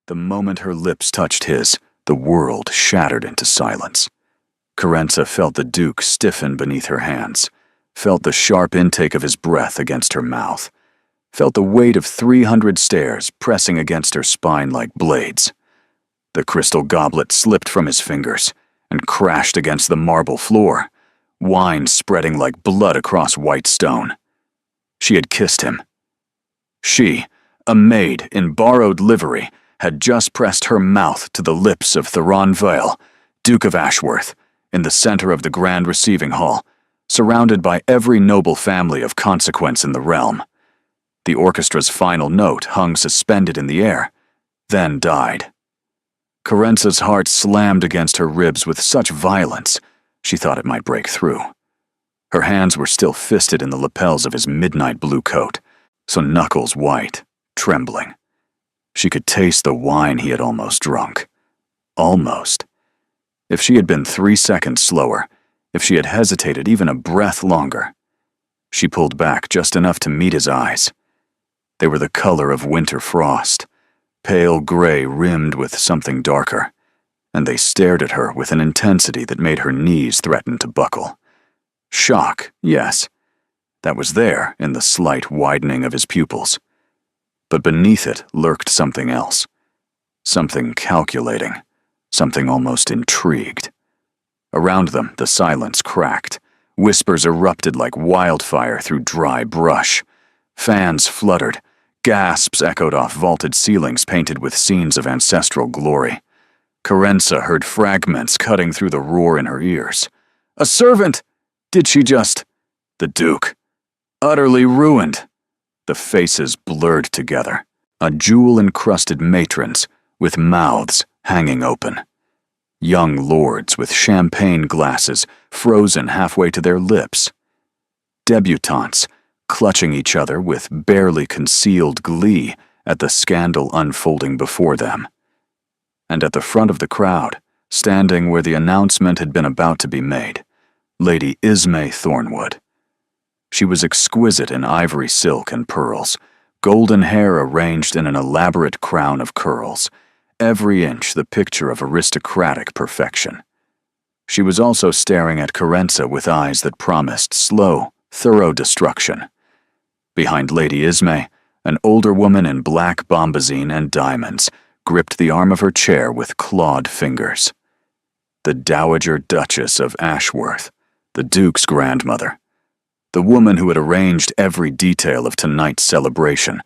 The moment her lips touched his, the world shattered into silence. Carenza felt the Duke stiffen beneath her hands, felt the sharp intake of his breath against her mouth, felt the weight of 300 stairs pressing against her spine like blades. The crystal goblet slipped from his fingers and crashed against the marble floor, wine spreading like blood across white stone. She had kissed him. She, a maid in borrowed livery, had just pressed her mouth to the lips of Theron Vale, Duke of Ashworth, in the center of the grand receiving hall, surrounded by every noble family of consequence in the realm. The orchestra's final note hung suspended in the air, then died. Carenza's heart slammed against her ribs with such violence, she thought it might break through. Her hands were still fisted in the lapels of his midnight blue coat, so knuckles white, trembling. She could taste the wine he had almost drunk. Almost. If she had been 3 seconds slower, if she had hesitated even a breath longer. She pulled back just enough to meet his eyes. They were the color of winter frost, pale gray rimmed with something darker, and they stared at her with an intensity that made her knees threaten to buckle. Shock, yes. That was there in the slight widening of his pupils. But beneath it lurked something else. Something calculating, something almost intrigued. Around them, the silence cracked. Whispers erupted like wildfire through dry brush. Fans fluttered. Gasps echoed off vaulted ceilings painted with scenes of ancestral glory. Carenza heard fragments cutting through the roar in her ears. A servant! Did she just... The Duke. Utterly ruined. The faces blurred together. A jewel-encrusted matrons with mouths hanging open. Young lords with champagne glasses frozen halfway to their lips. Debutantes clutching each other with barely concealed glee at the scandal unfolding before them. And at the front of the crowd, standing where the announcement had been about to be made, Lady Ismay Thornwood. She was exquisite in ivory silk and pearls, golden hair arranged in an elaborate crown of curls, every inch the picture of aristocratic perfection. She was also staring at Carenza with eyes that promised slow, thorough destruction. Behind Lady Ismay, an older woman in black bombazine and diamonds gripped the arm of her chair with clawed fingers. The Dowager Duchess of Ashworth, the Duke's grandmother. The woman who had arranged every detail of tonight's celebration,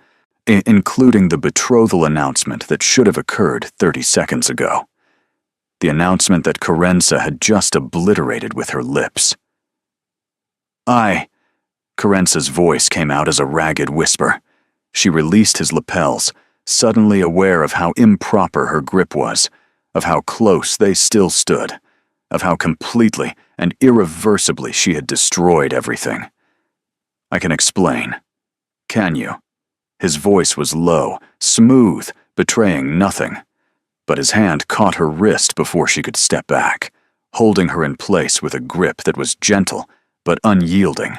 including the betrothal announcement that should have occurred 30 seconds ago. The announcement that Carenza had just obliterated with her lips. Carenza's voice came out as a ragged whisper. She released his lapels, suddenly aware of how improper her grip was, of how close they still stood, of how completely and irreversibly she had destroyed everything. I can explain. Can you? His voice was low, smooth, betraying nothing. But his hand caught her wrist before she could step back, holding her in place with a grip that was gentle but unyielding.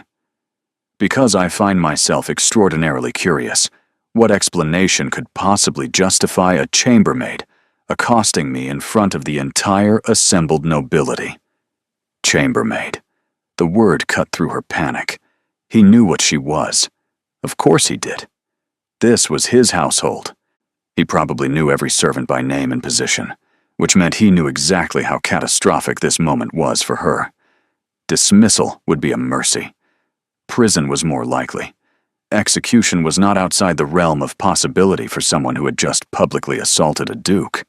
Because I find myself extraordinarily curious, what explanation could possibly justify a chambermaid accosting me in front of the entire assembled nobility? Chambermaid. The word cut through her panic. He knew what she was. Of course he did. This was his household. He probably knew every servant by name and position, which meant he knew exactly how catastrophic this moment was for her. Dismissal would be a mercy. Prison was more likely. Execution was not outside the realm of possibility for someone who had just publicly assaulted a duke.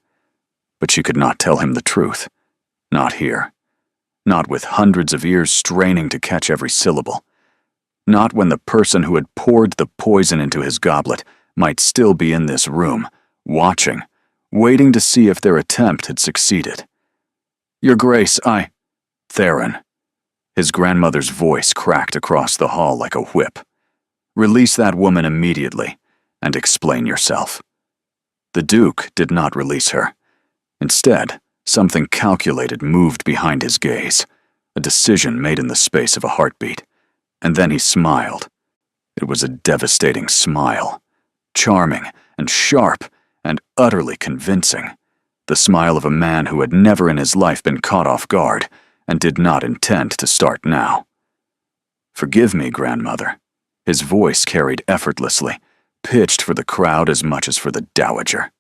But she could not tell him the truth. Not here. Not with hundreds of ears straining to catch every syllable. Not when the person who had poured the poison into his goblet might still be in this room, watching, waiting to see if their attempt had succeeded. Your Grace, Theron. His grandmother's voice cracked across the hall like a whip. Release that woman immediately, and explain yourself. The Duke did not release her. Instead, something calculated moved behind his gaze, a decision made in the space of a heartbeat. And then he smiled. It was a devastating smile, charming and sharp and utterly convincing. The smile of a man who had never in his life been caught off guard and did not intend to start now. "Forgive me, grandmother." His voice carried effortlessly, pitched for the crowd as much as for the dowager.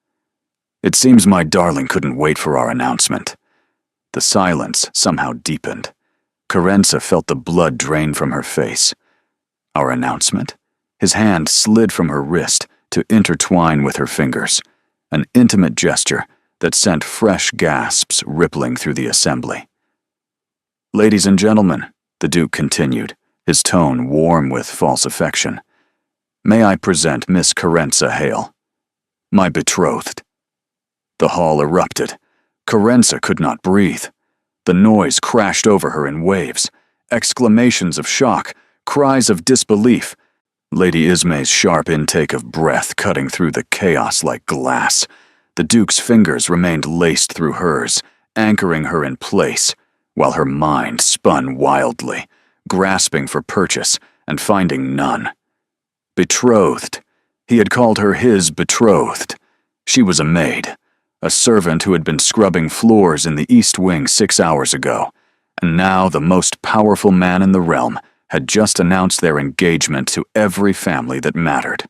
"It seems my darling couldn't wait for our announcement." The silence somehow deepened. Carenza felt the blood drain from her face. "Our announcement?" His hand slid from her wrist to intertwine with her fingers, an intimate gesture that sent fresh gasps rippling through the assembly. "Ladies and gentlemen," the Duke continued, his tone warm with false affection, "may I present Miss Carenza Hale, my betrothed." The hall erupted. Carenza could not breathe. The noise crashed over her in waves, exclamations of shock, cries of disbelief, Lady Ismay's sharp intake of breath cutting through the chaos like glass. The Duke's fingers remained laced through hers, anchoring her in place, while her mind spun wildly, grasping for purchase and finding none. Betrothed. He had called her his betrothed. She was a maid, a servant who had been scrubbing floors in the East Wing 6 hours ago, and now the most powerful man in the realm had just announced their engagement to every family that mattered.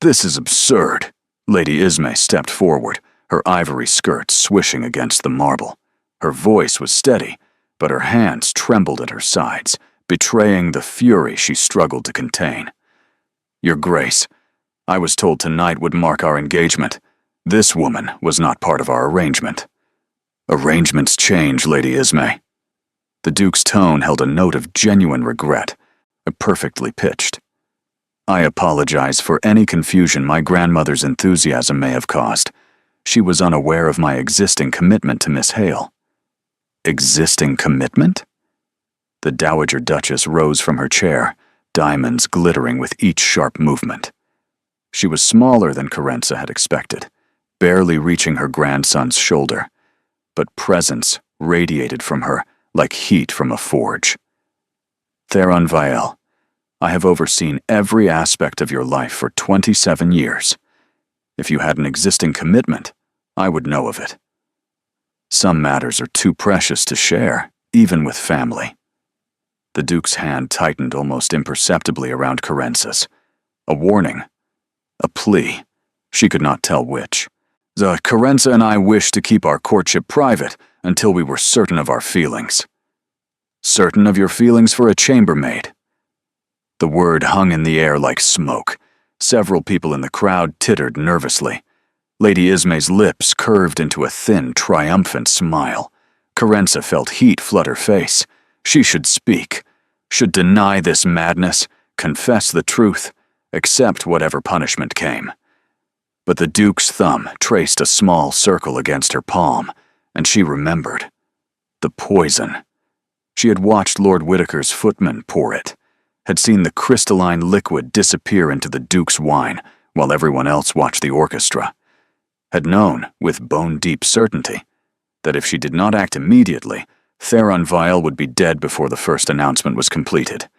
"This is absurd." Lady Ismay stepped forward, her ivory skirt swishing against the marble. Her voice was steady, but her hands trembled at her sides, betraying the fury she struggled to contain. "Your Grace, I was told tonight would mark our engagement. This woman was not part of our arrangement." "Arrangements change, Lady Ismay." The Duke's tone held a note of genuine regret, perfectly pitched. "I apologize for any confusion my grandmother's enthusiasm may have caused. She was unaware of my existing commitment to Miss Hale." "Existing commitment?" The Dowager Duchess rose from her chair, diamonds glittering with each sharp movement. She was smaller than Carenza had expected, barely reaching her grandson's shoulder, but presence radiated from her like heat from a forge. "Theron Vial, I have overseen every aspect of your life for 27 years. If you had an existing commitment, I would know of it. Some matters are too precious to share, even with family." The Duke's hand tightened almost imperceptibly around Carenza's. A warning, a plea, she could not tell which. "Carenza and I wish to keep our courtship private until we were certain of our feelings." "Certain of your feelings for a chambermaid?" The word hung in the air like smoke. Several people in the crowd tittered nervously. Lady Ismay's lips curved into a thin, triumphant smile. Carenza felt heat flood her face. She should speak, should deny this madness, confess the truth, accept whatever punishment came. But the Duke's thumb traced a small circle against her palm, and she remembered. The poison. She had watched Lord Whitaker's footman pour it, had seen the crystalline liquid disappear into the Duke's wine while everyone else watched the orchestra, had known, with bone-deep certainty, that if she did not act immediately, Theron Vial would be dead before the first announcement was completed.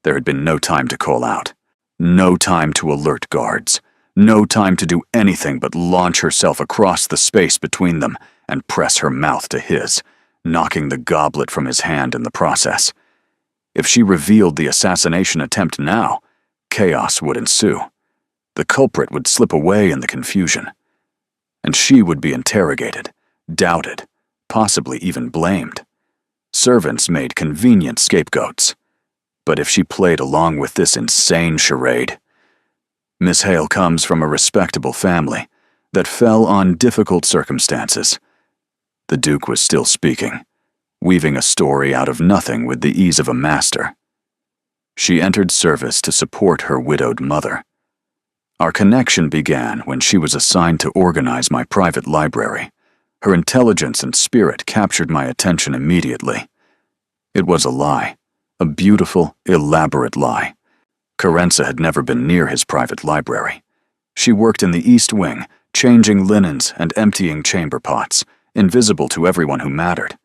There had been no time to call out, no time to alert guards, no time to do anything but launch herself across the space between them and press her mouth to his, knocking the goblet from his hand in the process. If she revealed the assassination attempt now, chaos would ensue. The culprit would slip away in the confusion, and she would be interrogated, doubted, possibly even blamed. Servants made convenient scapegoats. But if she played along with this insane charade... Miss Hale comes from a respectable family that fell on difficult circumstances. The Duke was still speaking, weaving a story out of nothing with the ease of a master. She entered service to support her widowed mother. Our connection began when she was assigned to organize my private library. Her intelligence and spirit captured my attention immediately. It was a lie, a beautiful, elaborate lie. Carenza had never been near his private library. She worked in the East Wing, changing linens and emptying chamber pots, invisible to everyone who mattered.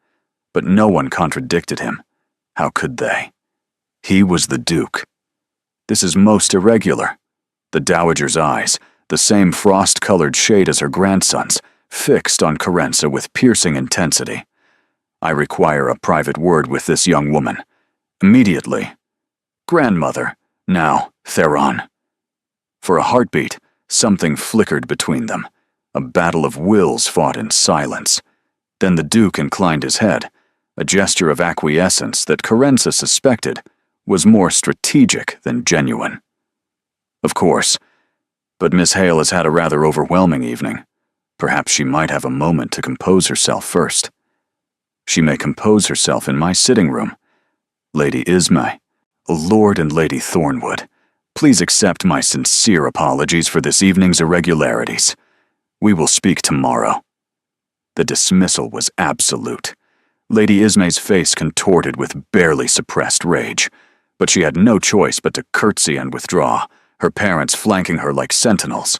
But no one contradicted him. How could they? He was the Duke. "This is most irregular." The Dowager's eyes, the same frost-colored shade as her grandson's, fixed on Carenza with piercing intensity. "I require a private word with this young woman. Immediately. Grandmother, now, Theron." For a heartbeat, something flickered between them. A battle of wills fought in silence. Then the Duke inclined his head, a gesture of acquiescence that Carenza suspected was more strategic than genuine. "Of course, but Miss Hale has had a rather overwhelming evening. Perhaps she might have a moment to compose herself first." "She may compose herself in my sitting room. Lady Ismay, Lord and Lady Thornwood, please accept my sincere apologies for this evening's irregularities. We will speak tomorrow." The dismissal was absolute. Lady Ismay's face contorted with barely suppressed rage, but she had no choice but to curtsy and withdraw, her parents flanking her like sentinels.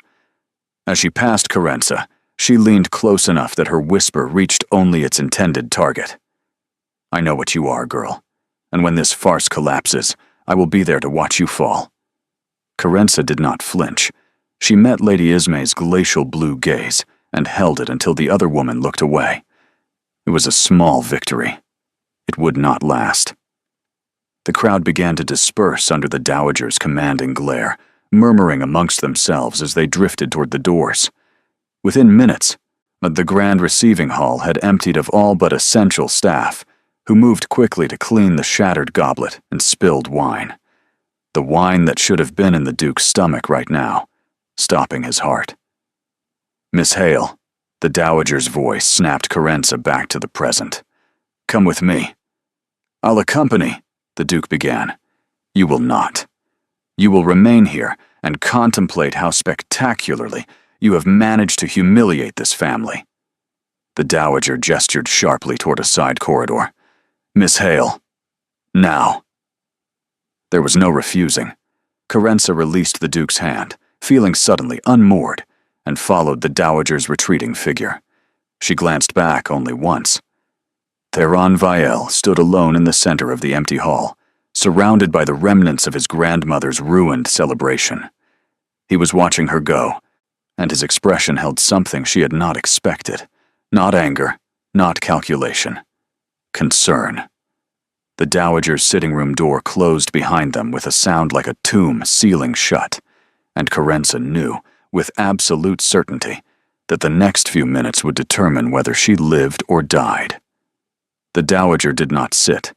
As she passed Carenza, she leaned close enough that her whisper reached only its intended target. "I know what you are, girl, and when this farce collapses, I will be there to watch you fall." Carenza did not flinch. She met Lady Ismay's glacial blue gaze and held it until the other woman looked away. It was a small victory. It would not last. The crowd began to disperse under the dowager's commanding glare, murmuring amongst themselves as they drifted toward the doors. Within minutes, the grand receiving hall had emptied of all but essential staff, who moved quickly to clean the shattered goblet and spilled wine. The wine that should have been in the Duke's stomach right now, stopping his heart. "Miss Hale," the dowager's voice snapped Carenza back to the present. "Come with me." "I'll accompany," the Duke began. "You will not. You will remain here and contemplate how spectacularly you have managed to humiliate this family." The dowager gestured sharply toward a side corridor. "Miss Hale, now." There was no refusing. Carenza released the Duke's hand, feeling suddenly unmoored, and followed the dowager's retreating figure. She glanced back only once. Theron Vielle stood alone in the center of the empty hall, surrounded by the remnants of his grandmother's ruined celebration. He was watching her go, and his expression held something she had not expected. Not anger, not calculation. Concern. The dowager's sitting room door closed behind them with a sound like a tomb sealing shut, and Carenza knew, with absolute certainty, that the next few minutes would determine whether she lived or died. The dowager did not sit.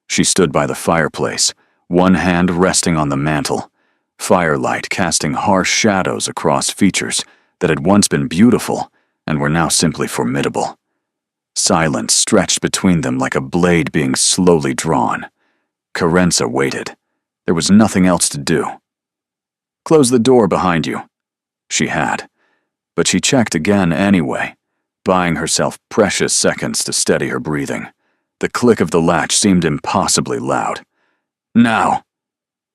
She stood by the fireplace, one hand resting on the mantel, firelight casting harsh shadows across features that had once been beautiful and were now simply formidable. Silence stretched between them like a blade being slowly drawn. Carenza waited. There was nothing else to do. "Close the door behind you." She had, but she checked again anyway, buying herself precious seconds to steady her breathing. The click of the latch seemed impossibly loud. "Now!"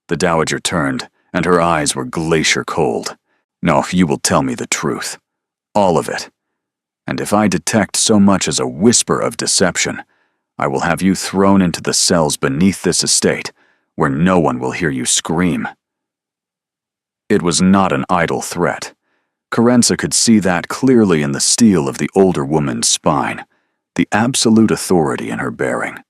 The dowager turned, and her eyes were glacier cold. "No, you will tell me the truth. All of it. And if I detect so much as a whisper of deception, I will have you thrown into the cells beneath this estate, where no one will hear you scream." It was not an idle threat. Carenza could see that clearly in the steel of the older woman's spine, the absolute authority in her bearing.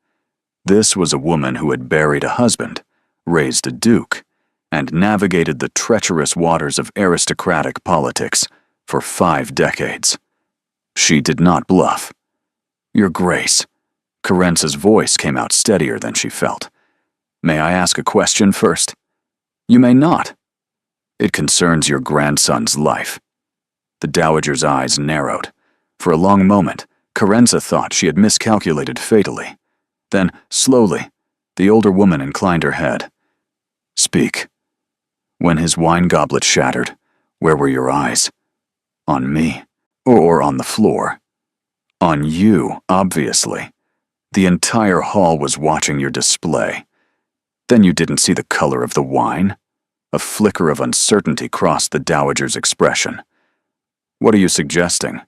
This was a woman who had buried a husband, raised a duke, and navigated the treacherous waters of aristocratic politics for 5 decades. She did not bluff. "Your Grace," Carenza's voice came out steadier than she felt. "May I ask a question first?" "You may not." "It concerns your grandson's life." The dowager's eyes narrowed. For a long moment, Carenza thought she had miscalculated fatally. Then, slowly, the older woman inclined her head. "Speak. When his wine goblet shattered, where were your eyes? On me, or on the floor?" "On you, obviously. The entire hall was watching your display. Then you didn't see the color of the wine?" A flicker of uncertainty crossed the dowager's expression. "What are you suggesting?"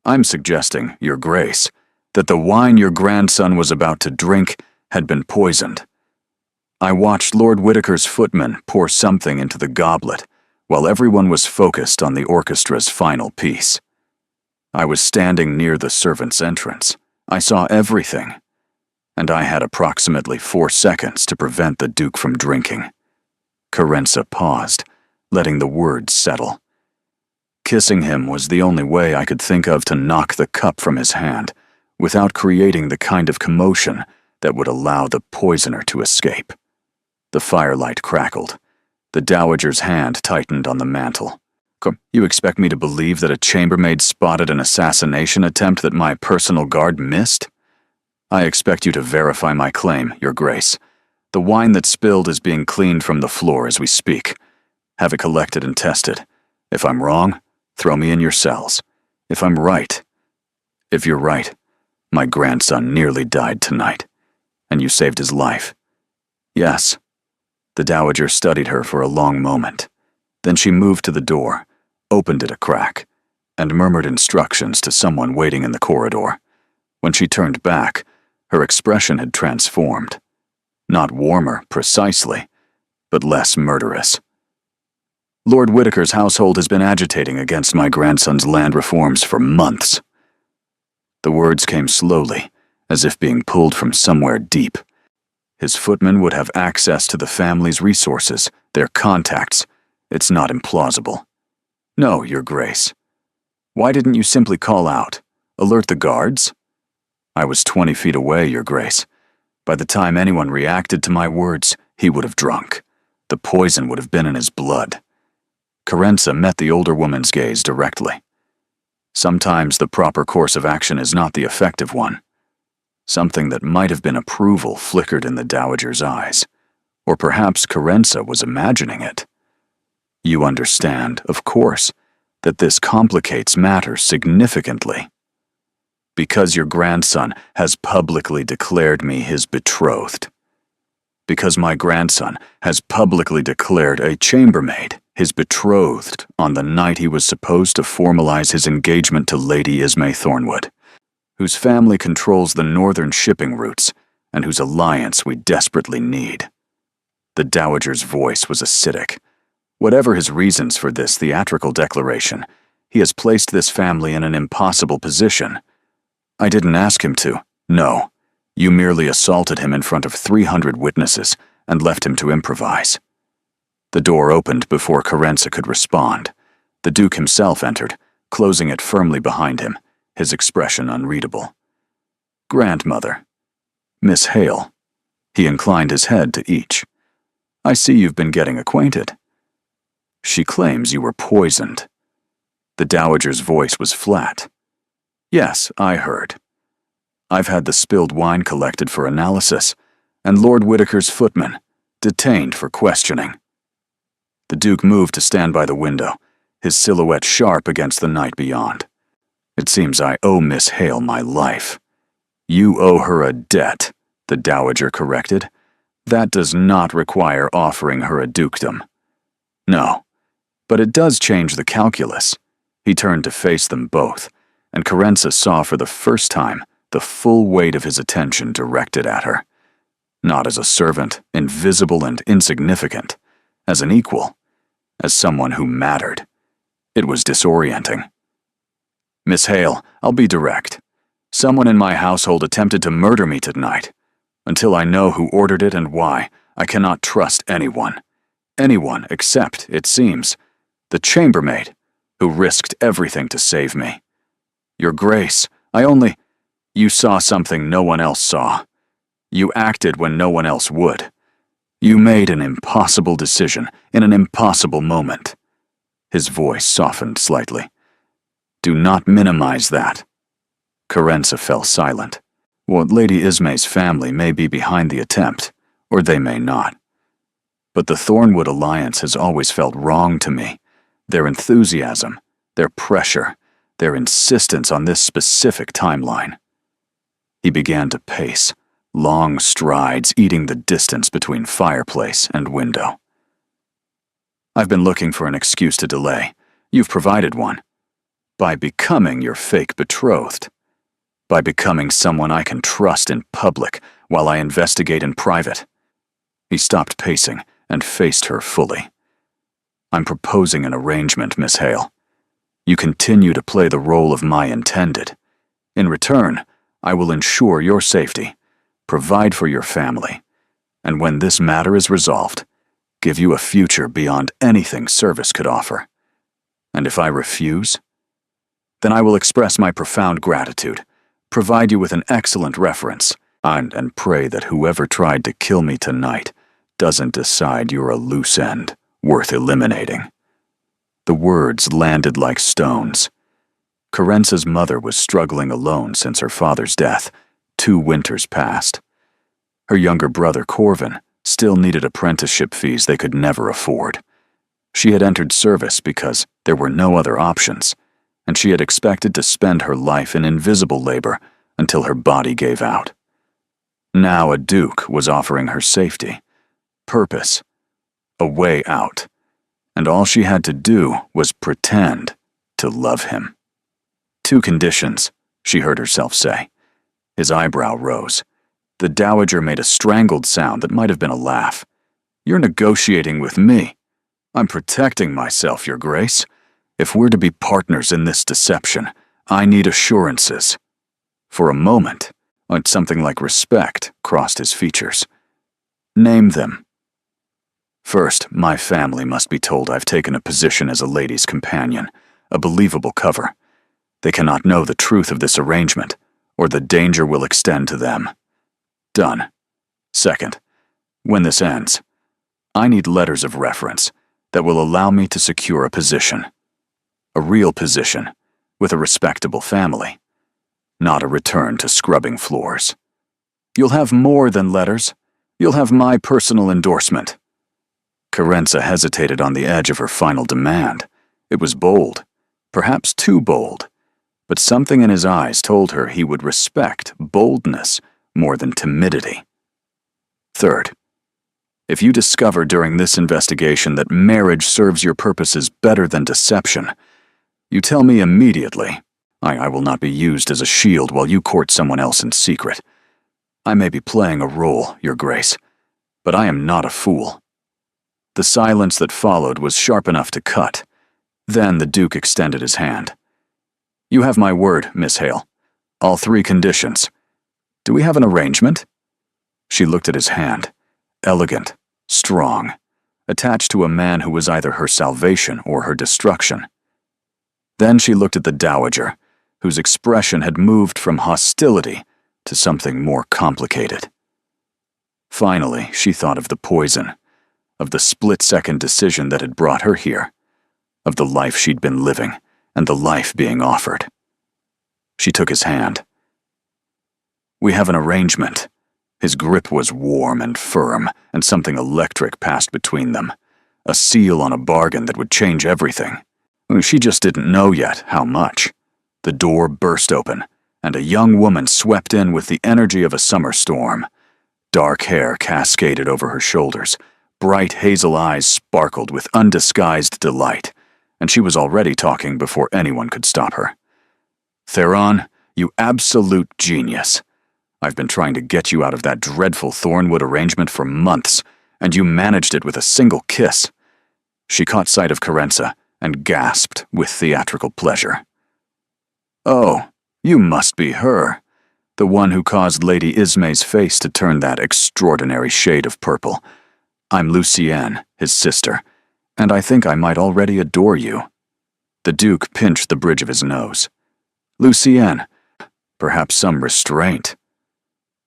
"I'm suggesting, Your Grace, that the wine your grandson was about to drink had been poisoned. I watched Lord Whitaker's footman pour something into the goblet, while everyone was focused on the orchestra's final piece. I was standing near the servants' entrance. I saw everything, and I had approximately 4 seconds to prevent the Duke from drinking. Carenza paused, letting the words settle. Kissing him was the only way I could think of to knock the cup from his hand, without creating the kind of commotion that would allow the poisoner to escape. The firelight crackled. The Dowager's hand tightened on the mantel. You expect me to believe that a chambermaid spotted an assassination attempt that my personal guard missed? I expect you to verify my claim, Your Grace. The wine that spilled is being cleaned from the floor as we speak. Have it collected and tested. If I'm wrong, throw me in your cells. If you're right, my grandson nearly died tonight, and you saved his life. Yes. The Dowager studied her for a long moment. Then she moved to the door, opened it a crack, and murmured instructions to someone waiting in the corridor. When she turned back, her expression had transformed. Not warmer, precisely, but less murderous. Lord Whitaker's household has been agitating against my grandson's land reforms for months. The words came slowly, as if being pulled from somewhere deep. His footmen would have access to the family's resources, their contacts. It's not implausible. No, Your Grace. Why didn't you simply call out? Alert the guards? I was 20 feet away, Your Grace. By the time anyone reacted to my words, he would have drunk. The poison would have been in his blood. Carenza met the older woman's gaze directly. Sometimes the proper course of action is not the effective one. Something that might have been approval flickered in the Dowager's eyes. Or perhaps Carenza was imagining it. You understand, of course, that this complicates matters significantly. Because your grandson has publicly declared me his betrothed. Because my grandson has publicly declared a chambermaid his betrothed on the night he was supposed to formalize his engagement to Lady Ismay Thornwood, whose family controls the northern shipping routes and whose alliance we desperately need. The Dowager's voice was acidic. Whatever his reasons for this theatrical declaration, he has placed this family in an impossible position. I didn't ask him to. No. You merely assaulted him in front of 300 witnesses and left him to improvise. The door opened before Carenza could respond. The Duke himself entered, closing it firmly behind him, his expression unreadable. Grandmother. Miss Hale. He inclined his head to each. I see you've been getting acquainted. She claims you were poisoned. The Dowager's voice was flat. Yes, I heard. I've had the spilled wine collected for analysis, and Lord Whitaker's footman detained for questioning. The Duke moved to stand by the window, his silhouette sharp against the night beyond. It seems I owe Miss Hale my life. You owe her a debt, the Dowager corrected. That does not require offering her a dukedom. No, but it does change the calculus. He turned to face them both, and Carenza saw for the first time the full weight of his attention directed at her. Not as a servant, invisible and insignificant, as an equal, as someone who mattered. It was disorienting. Miss Hale, I'll be direct. Someone in my household attempted to murder me tonight. Until I know who ordered it and why, I cannot trust anyone. Anyone except, it seems, the chambermaid, who risked everything to save me. Your Grace, You saw something no one else saw. You acted when no one else would. You made an impossible decision in an impossible moment. His voice softened slightly. Do not minimize that. Carenza fell silent. Well, Lady Ismay's family may be behind the attempt, or they may not. But the Thornwood alliance has always felt wrong to me. Their enthusiasm, their pressure, their insistence on this specific timeline. He began to pace, long strides eating the distance between fireplace and window. I've been looking for an excuse to delay. You've provided one. By becoming your fake betrothed. By becoming someone I can trust in public while I investigate in private. He stopped pacing and faced her fully. I'm proposing an arrangement, Miss Hale. You continue to play the role of my intended. In return, I will ensure your safety, provide for your family, and when this matter is resolved, give you a future beyond anything service could offer. And if I refuse, then I will express my profound gratitude, provide you with an excellent reference, and pray that whoever tried to kill me tonight doesn't decide you're a loose end worth eliminating. The words landed like stones. Carenza's mother was struggling alone since her father's death, 2 winters past. Her younger brother, Corvin, still needed apprenticeship fees they could never afford. She had entered service because there were no other options, and she had expected to spend her life in invisible labor until her body gave out. Now a duke was offering her safety, purpose, a way out, and all she had to do was pretend to love him. 2 conditions, she heard herself say. His eyebrow rose. The dowager made a strangled sound that might have been a laugh. You're negotiating with me. I'm protecting myself, Your Grace. If we're to be partners in this deception, I need assurances. For a moment, something like respect crossed his features. Name them. First, my family must be told I've taken a position as a lady's companion, a believable cover. They cannot know the truth of this arrangement, or the danger will extend to them. Done. Second, when this ends, I need letters of reference that will allow me to secure a position. A real position, with a respectable family. Not a return to scrubbing floors. You'll have more than letters. You'll have my personal endorsement. Carenza hesitated on the edge of her final demand. It was bold, perhaps too bold, but something in his eyes told her he would respect boldness more than timidity. Third, if you discover during this investigation that marriage serves your purposes better than deception, you tell me immediately. I will not be used as a shield while you court someone else in secret. I may be playing a role, Your Grace, but I am not a fool. The silence that followed was sharp enough to cut. Then the Duke extended his hand. You have my word, Miss Hale. All 3 conditions. Do we have an arrangement? She looked at his hand. Elegant, strong, attached to a man who was either her salvation or her destruction. Then she looked at the dowager, whose expression had moved from hostility to something more complicated. Finally, she thought of the poison, of the split-second decision that had brought her here, of the life she'd been living and the life being offered. She took his hand. We have an arrangement. His grip was warm and firm, and something electric passed between them, a seal on a bargain that would change everything. She just didn't know yet how much. The door burst open, and a young woman swept in with the energy of a summer storm. Dark hair cascaded over her shoulders, bright hazel eyes sparkled with undisguised delight, and she was already talking before anyone could stop her. Theron, you absolute genius. I've been trying to get you out of that dreadful Thornwood arrangement for months, and you managed it with a single kiss. She caught sight of Carenza and gasped with theatrical pleasure. Oh, you must be her, the one who caused Lady Ismay's face to turn that extraordinary shade of purple. I'm Lucienne, his sister, and I think I might already adore you. The Duke pinched the bridge of his nose. Lucienne, perhaps some restraint.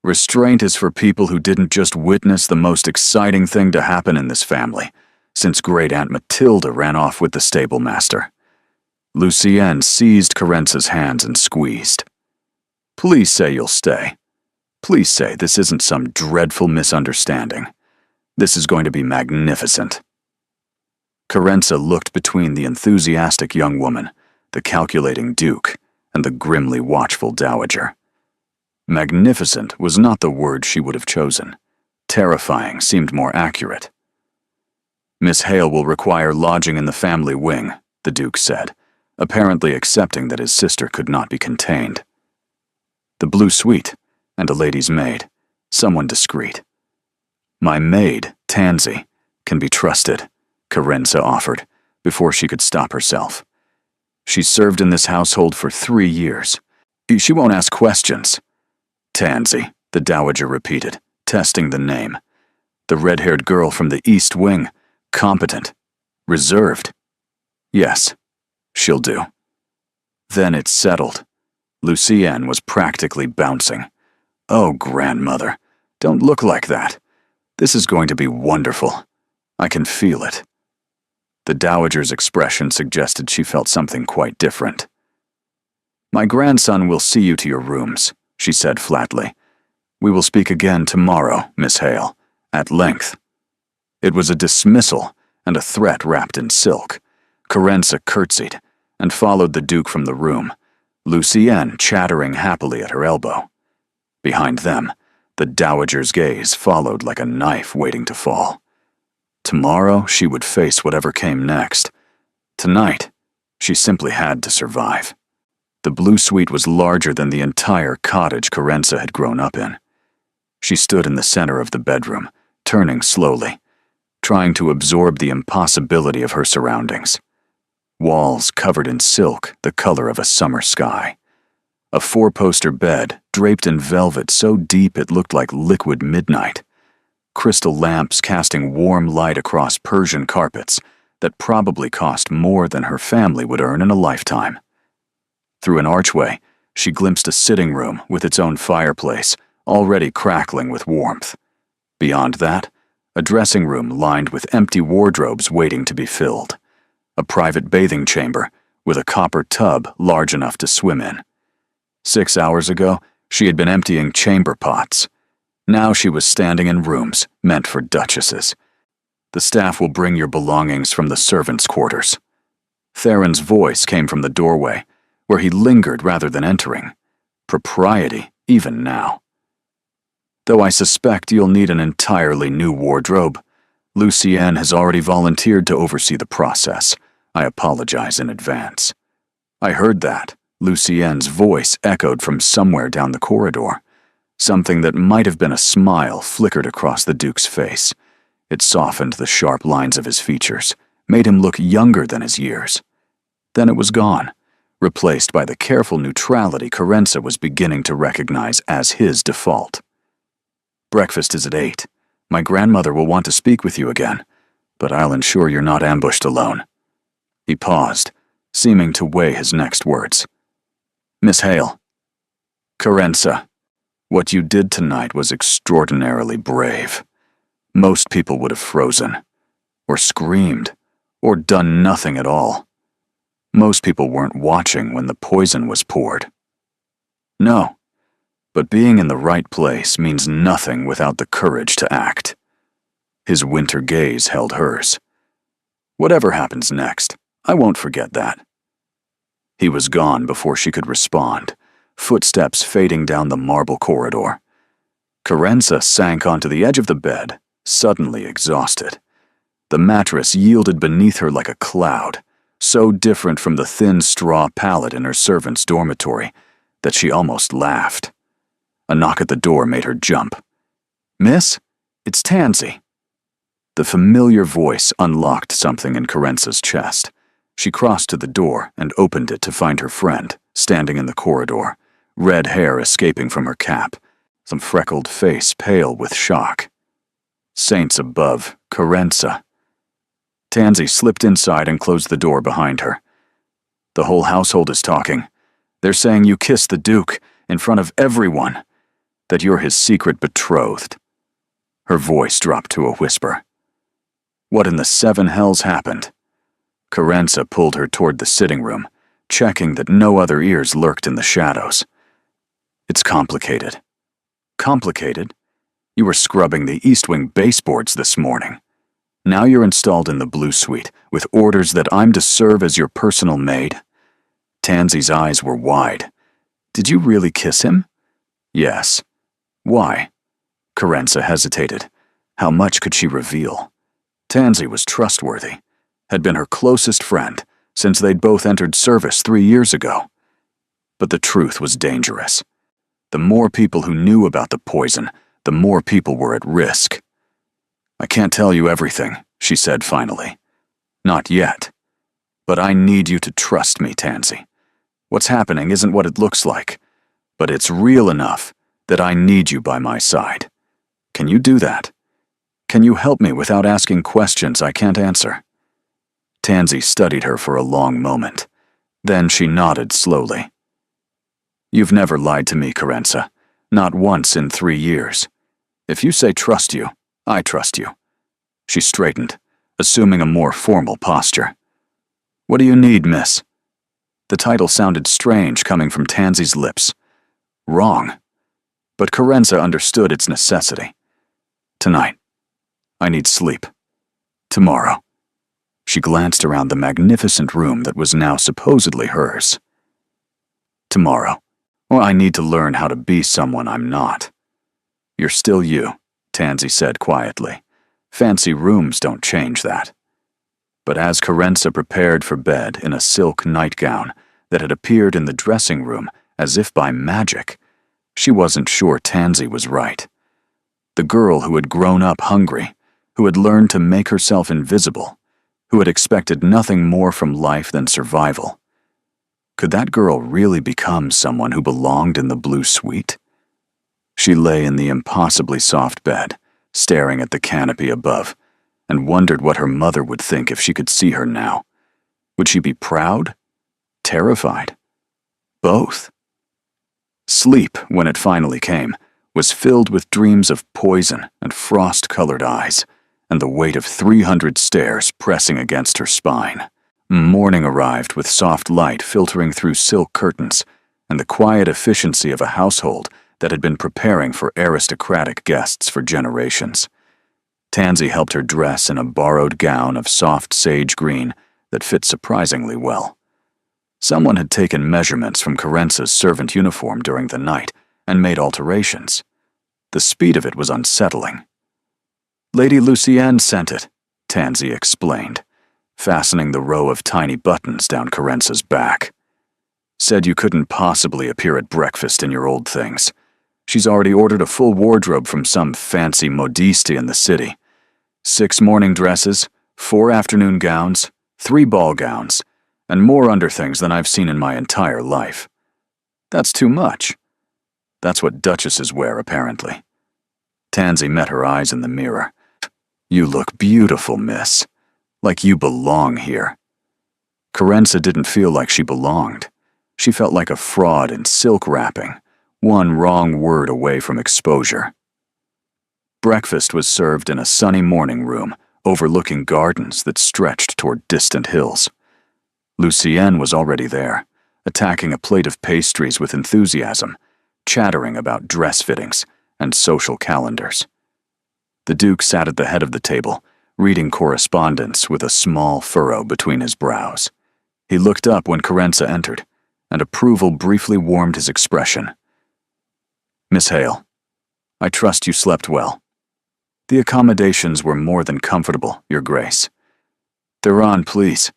Restraint is for people who didn't just witness the most exciting thing to happen in this family, since Great Aunt Matilda ran off with the stable master. Lucienne seized Carenza's hands and squeezed. Please say you'll stay. Please say this isn't some dreadful misunderstanding. This is going to be magnificent. Carenza looked between the enthusiastic young woman, the calculating Duke, and the grimly watchful dowager. Magnificent was not the word she would have chosen. Terrifying seemed more accurate. Miss Hale will require lodging in the family wing, the Duke said, apparently accepting that his sister could not be contained. The blue suite, and a lady's maid, someone discreet. My maid, Tansy, can be trusted, Carenza offered, before she could stop herself. She served in this household for 3 years. She won't ask questions. Tansy, the Dowager repeated, testing the name. The red-haired girl from the East Wing. Competent. Reserved. Yes, she'll do. Then it's settled. Lucienne was practically bouncing. Oh, grandmother, don't look like that. This is going to be wonderful. I can feel it. The Dowager's expression suggested she felt something quite different. My grandson will see you to your rooms, she said flatly. We will speak again tomorrow, Miss Hale, at length. It was a dismissal and a threat wrapped in silk. Carenza curtsied and followed the Duke from the room, Lucienne chattering happily at her elbow. Behind them, the Dowager's gaze followed like a knife waiting to fall. Tomorrow she would face whatever came next. Tonight, she simply had to survive. The blue suite was larger than the entire cottage Carenza had grown up in. She stood in the center of the bedroom, turning slowly, trying to absorb the impossibility of her surroundings. Walls covered in silk, the color of a summer sky. A 4-poster bed, draped in velvet so deep it looked like liquid midnight. Crystal lamps casting warm light across Persian carpets that probably cost more than her family would earn in a lifetime. Through an archway, she glimpsed a sitting room with its own fireplace, already crackling with warmth. Beyond that, a dressing room lined with empty wardrobes waiting to be filled. A private bathing chamber with a copper tub large enough to swim in. 6 hours ago, she had been emptying chamber pots. Now she was standing in rooms meant for duchesses. The staff will bring your belongings from the servants' quarters. Theron's voice came from the doorway, where he lingered rather than entering. Propriety, even now. Though I suspect you'll need an entirely new wardrobe, Lucienne has already volunteered to oversee the process. I apologize in advance. I heard that. Lucienne's voice echoed from somewhere down the corridor. Something that might have been a smile flickered across the Duke's face. It softened the sharp lines of his features, made him look younger than his years. Then it was gone, replaced by the careful neutrality Carenza was beginning to recognize as his default. Breakfast is at 8. My grandmother will want to speak with you again, but I'll ensure you're not ambushed alone. He paused, seeming to weigh his next words. Miss Hale. Carenza, what you did tonight was extraordinarily brave. Most people would have frozen, or screamed, or done nothing at all. Most people weren't watching when the poison was poured. No, but being in the right place means nothing without the courage to act. His winter gaze held hers. Whatever happens next, I won't forget that. He was gone before she could respond, footsteps fading down the marble corridor. Carenza sank onto the edge of the bed, suddenly exhausted. The mattress yielded beneath her like a cloud, so different from the thin straw pallet in her servant's dormitory that she almost laughed. A knock at the door made her jump. Miss, it's Tansy. The familiar voice unlocked something in Carenza's chest. She crossed to the door and opened it to find her friend, standing in the corridor, red hair escaping from her cap, some freckled face pale with shock. Saints above, Carenza. Tansy slipped inside and closed the door behind her. The whole household is talking. They're saying you kissed the Duke in front of everyone, that you're his secret betrothed. Her voice dropped to a whisper. What in the 7 hells happened? Carenza pulled her toward the sitting room, checking that no other ears lurked in the shadows. It's complicated. Complicated? You were scrubbing the East Wing baseboards this morning. Now you're installed in the Blue Suite, with orders that I'm to serve as your personal maid. Tansy's eyes were wide. Did you really kiss him? Yes. Why? Carenza hesitated. How much could she reveal? Tansy was trustworthy, had been her closest friend since they'd both entered service 3 years ago. But the truth was dangerous. The more people who knew about the poison, the more people were at risk. I can't tell you everything, she said finally. Not yet. But I need you to trust me, Tansy. What's happening isn't what it looks like, but it's real enough that I need you by my side. Can you do that? Can you help me without asking questions I can't answer?" Tansy studied her for a long moment. Then she nodded slowly. "You've never lied to me, Carenza. Not once in 3 years. If you say trust you, I trust you." She straightened, assuming a more formal posture. "What do you need, miss?" The title sounded strange coming from Tansy's lips. Wrong. But Carenza understood its necessity. "Tonight. I need sleep. Tomorrow." She glanced around the magnificent room that was now supposedly hers. "Tomorrow. Well, I need to learn how to be someone I'm not." "You're still you," Tansy said quietly. "Fancy rooms don't change that." But as Carenza prepared for bed in a silk nightgown that had appeared in the dressing room as if by magic, she wasn't sure Tansy was right. The girl who had grown up hungry, who had learned to make herself invisible, who had expected nothing more from life than survival. Could that girl really become someone who belonged in the blue suite? She lay in the impossibly soft bed, staring at the canopy above, and wondered what her mother would think if she could see her now. Would she be proud? Terrified? Both? Sleep, when it finally came, was filled with dreams of poison and frost-colored eyes, and the weight of 300 stairs pressing against her spine. Morning arrived with soft light filtering through silk curtains and the quiet efficiency of a household that had been preparing for aristocratic guests for generations. Tansy helped her dress in a borrowed gown of soft sage green that fit surprisingly well. Someone had taken measurements from Carenza's servant uniform during the night and made alterations. The speed of it was unsettling. "Lady Lucienne sent it," Tansy explained, fastening the row of tiny buttons down Carenza's back. "Said you couldn't possibly appear at breakfast in your old things. She's already ordered a full wardrobe from some fancy modiste in the city. 6 morning dresses, 4 afternoon gowns, 3 ball gowns, and more underthings than I've seen in my entire life. That's too much." "That's what duchesses wear, apparently." Tansy met her eyes in the mirror. "You look beautiful, miss. Like you belong here." Carenza didn't feel like she belonged. She felt like a fraud in silk wrapping, one wrong word away from exposure. Breakfast was served in a sunny morning room overlooking gardens that stretched toward distant hills. Lucienne was already there, attacking a plate of pastries with enthusiasm, chattering about dress fittings and social calendars. The Duke sat at the head of the table, reading correspondence with a small furrow between his brows. He looked up when Carenza entered, and approval briefly warmed his expression. "Miss Hale, I trust you slept well. The accommodations were more than comfortable, Your Grace. Theron, please.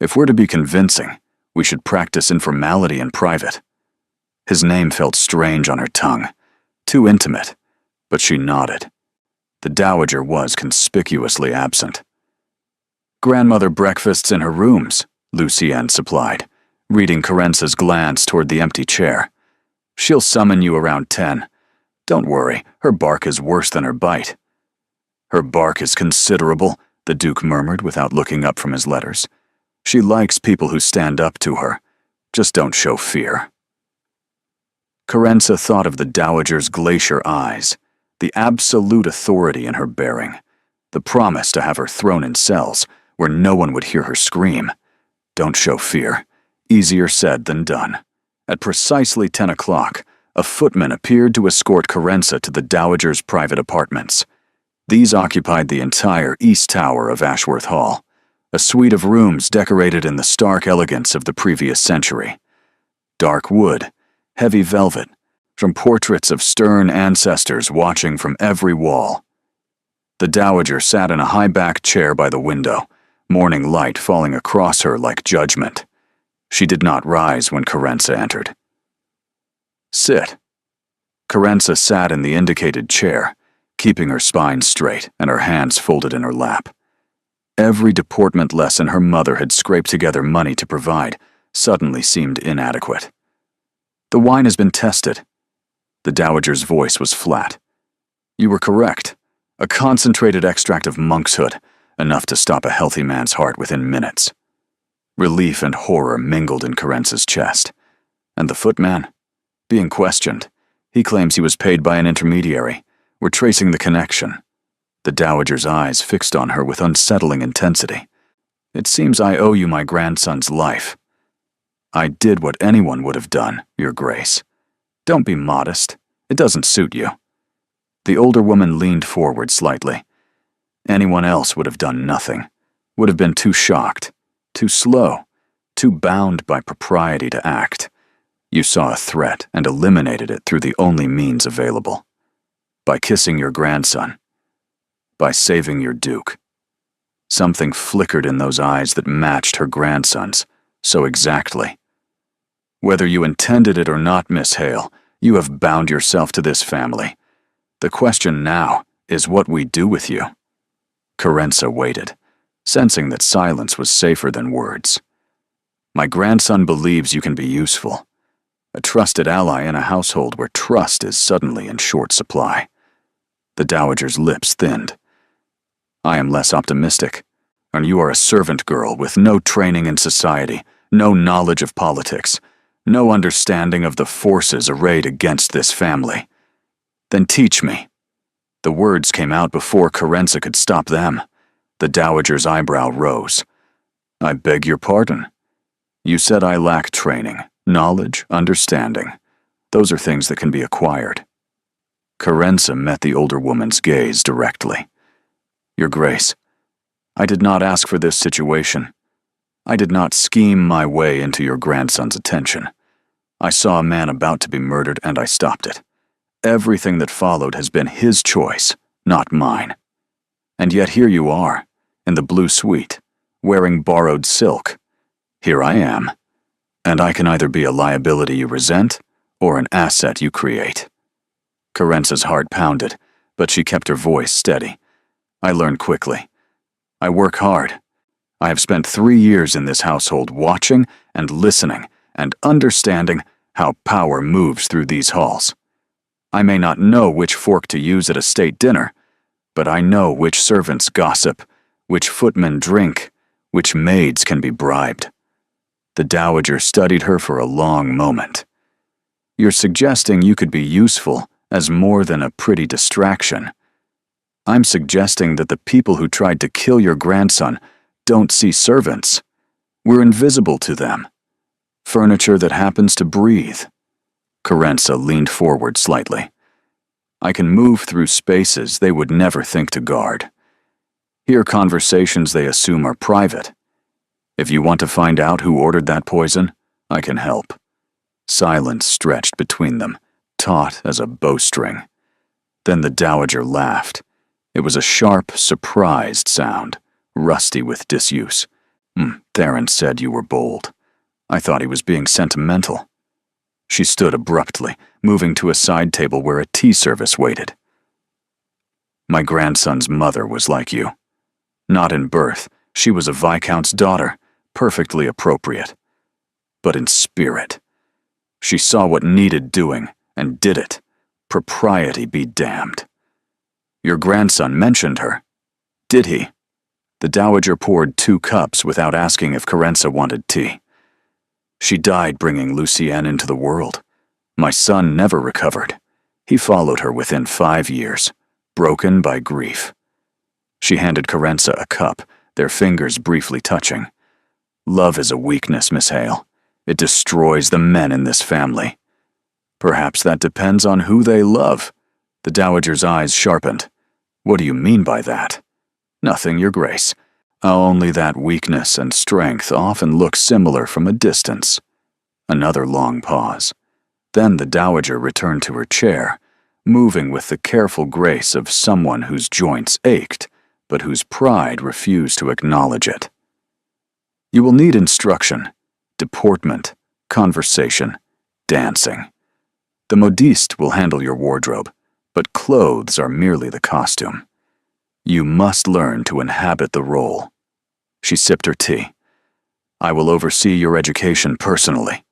If we're to be convincing, we should practice informality in private." His name felt strange on her tongue, too intimate, but she nodded. The Dowager was conspicuously absent. "Grandmother breakfasts in her rooms," Lucienne supplied, reading Carenza's glance toward the empty chair. "She'll summon you around 10. Don't worry, her bark is worse than her bite." "Her bark is considerable," the Duke murmured without looking up from his letters. "She likes people who stand up to her. Just don't show fear." Carenza thought of the Dowager's glacier eyes, the absolute authority in her bearing, the promise to have her thrown in cells where no one would hear her scream. Don't show fear. Easier said than done. At precisely 10 o'clock, a footman appeared to escort Carenza to the Dowager's private apartments. These occupied the entire east tower of Ashworth Hall, a suite of rooms decorated in the stark elegance of the previous century. Dark wood, heavy velvet, from portraits of stern ancestors watching from every wall. The Dowager sat in a high-backed chair by the window, morning light falling across her like judgment. She did not rise when Carenza entered. "Sit." Carenza sat in the indicated chair, keeping her spine straight and her hands folded in her lap. Every deportment lesson her mother had scraped together money to provide suddenly seemed inadequate. "The wine has been tested." The dowager's voice was flat. "You were correct. A concentrated extract of monkshood, enough to stop a healthy man's heart within minutes." Relief and horror mingled in Carence's chest. "And the footman?" "Being questioned. He claims he was paid by an intermediary. We're tracing the connection." The dowager's eyes fixed on her with unsettling intensity. "It seems I owe you my grandson's life." "I did what anyone would have done, Your Grace." "Don't be modest. It doesn't suit you." The older woman leaned forward slightly. "Anyone else would have done nothing. Would have been too shocked, too slow, too bound by propriety to act. You saw a threat and eliminated it through the only means available. By kissing your grandson. By saving your Duke." Something flickered in those eyes that matched her grandson's so exactly. "Whether you intended it or not, Miss Hale, you have bound yourself to this family. The question now is what we do with you." Carenza waited, sensing that silence was safer than words. "My grandson believes you can be useful. A trusted ally in a household where trust is suddenly in short supply." The dowager's lips thinned. "I am less optimistic, and you are a servant girl with no training in society, no knowledge of politics, no understanding of the forces arrayed against this family. Then teach me." The words came out before Carenza could stop them. The dowager's eyebrow rose. "I beg your pardon. You said I lack training, knowledge, understanding. Those are things that can be acquired." Carenza met the older woman's gaze directly. "Your Grace, I did not ask for this situation. I did not scheme my way into your grandson's attention. I saw a man about to be murdered and I stopped it. Everything that followed has been his choice, not mine. And yet here you are, in the blue suite, wearing borrowed silk. Here I am. And I can either be a liability you resent or an asset you create." Carenza's heart pounded, but she kept her voice steady. "I learn quickly. I work hard. I have spent 3 years in this household watching and listening and understanding how power moves through these halls. I may not know which fork to use at a state dinner, but I know which servants gossip, which footmen drink, which maids can be bribed." The dowager studied her for a long moment. "You're suggesting you could be useful as more than a pretty distraction. I'm suggesting that the people who tried to kill your grandson don't see servants. We're invisible to them. Furniture that happens to breathe." Carenza leaned forward slightly. "I can move through spaces they would never think to guard. Hear conversations they assume are private. If you want to find out who ordered that poison, I can help." Silence stretched between them, taut as a bowstring. Then the dowager laughed. It was a sharp, surprised sound, rusty with disuse. "Theron said you were bold. I thought he was being sentimental." She stood abruptly, moving to a side table where a tea service waited. "My grandson's mother was like you. Not in birth, she was a viscount's daughter, perfectly appropriate. But in spirit. She saw what needed doing and did it. Propriety be damned. Your grandson mentioned her. Did he?" The dowager poured 2 cups without asking if Carenza wanted tea. "She died bringing Lucienne into the world. My son never recovered. He followed her within 5 years, broken by grief." She handed Carenza a cup, their fingers briefly touching. "Love is a weakness, Miss Hale. It destroys the men in this family." "Perhaps that depends on who they love." The dowager's eyes sharpened. "What do you mean by that?" "Nothing, Your Grace. Only that weakness and strength often look similar from a distance." Another long pause. Then the dowager returned to her chair, moving with the careful grace of someone whose joints ached, but whose pride refused to acknowledge it. "You will need instruction, deportment, conversation, dancing. The modiste will handle your wardrobe, but clothes are merely the costume. You must learn to inhabit the role, She sipped her tea. "I will oversee your education personally."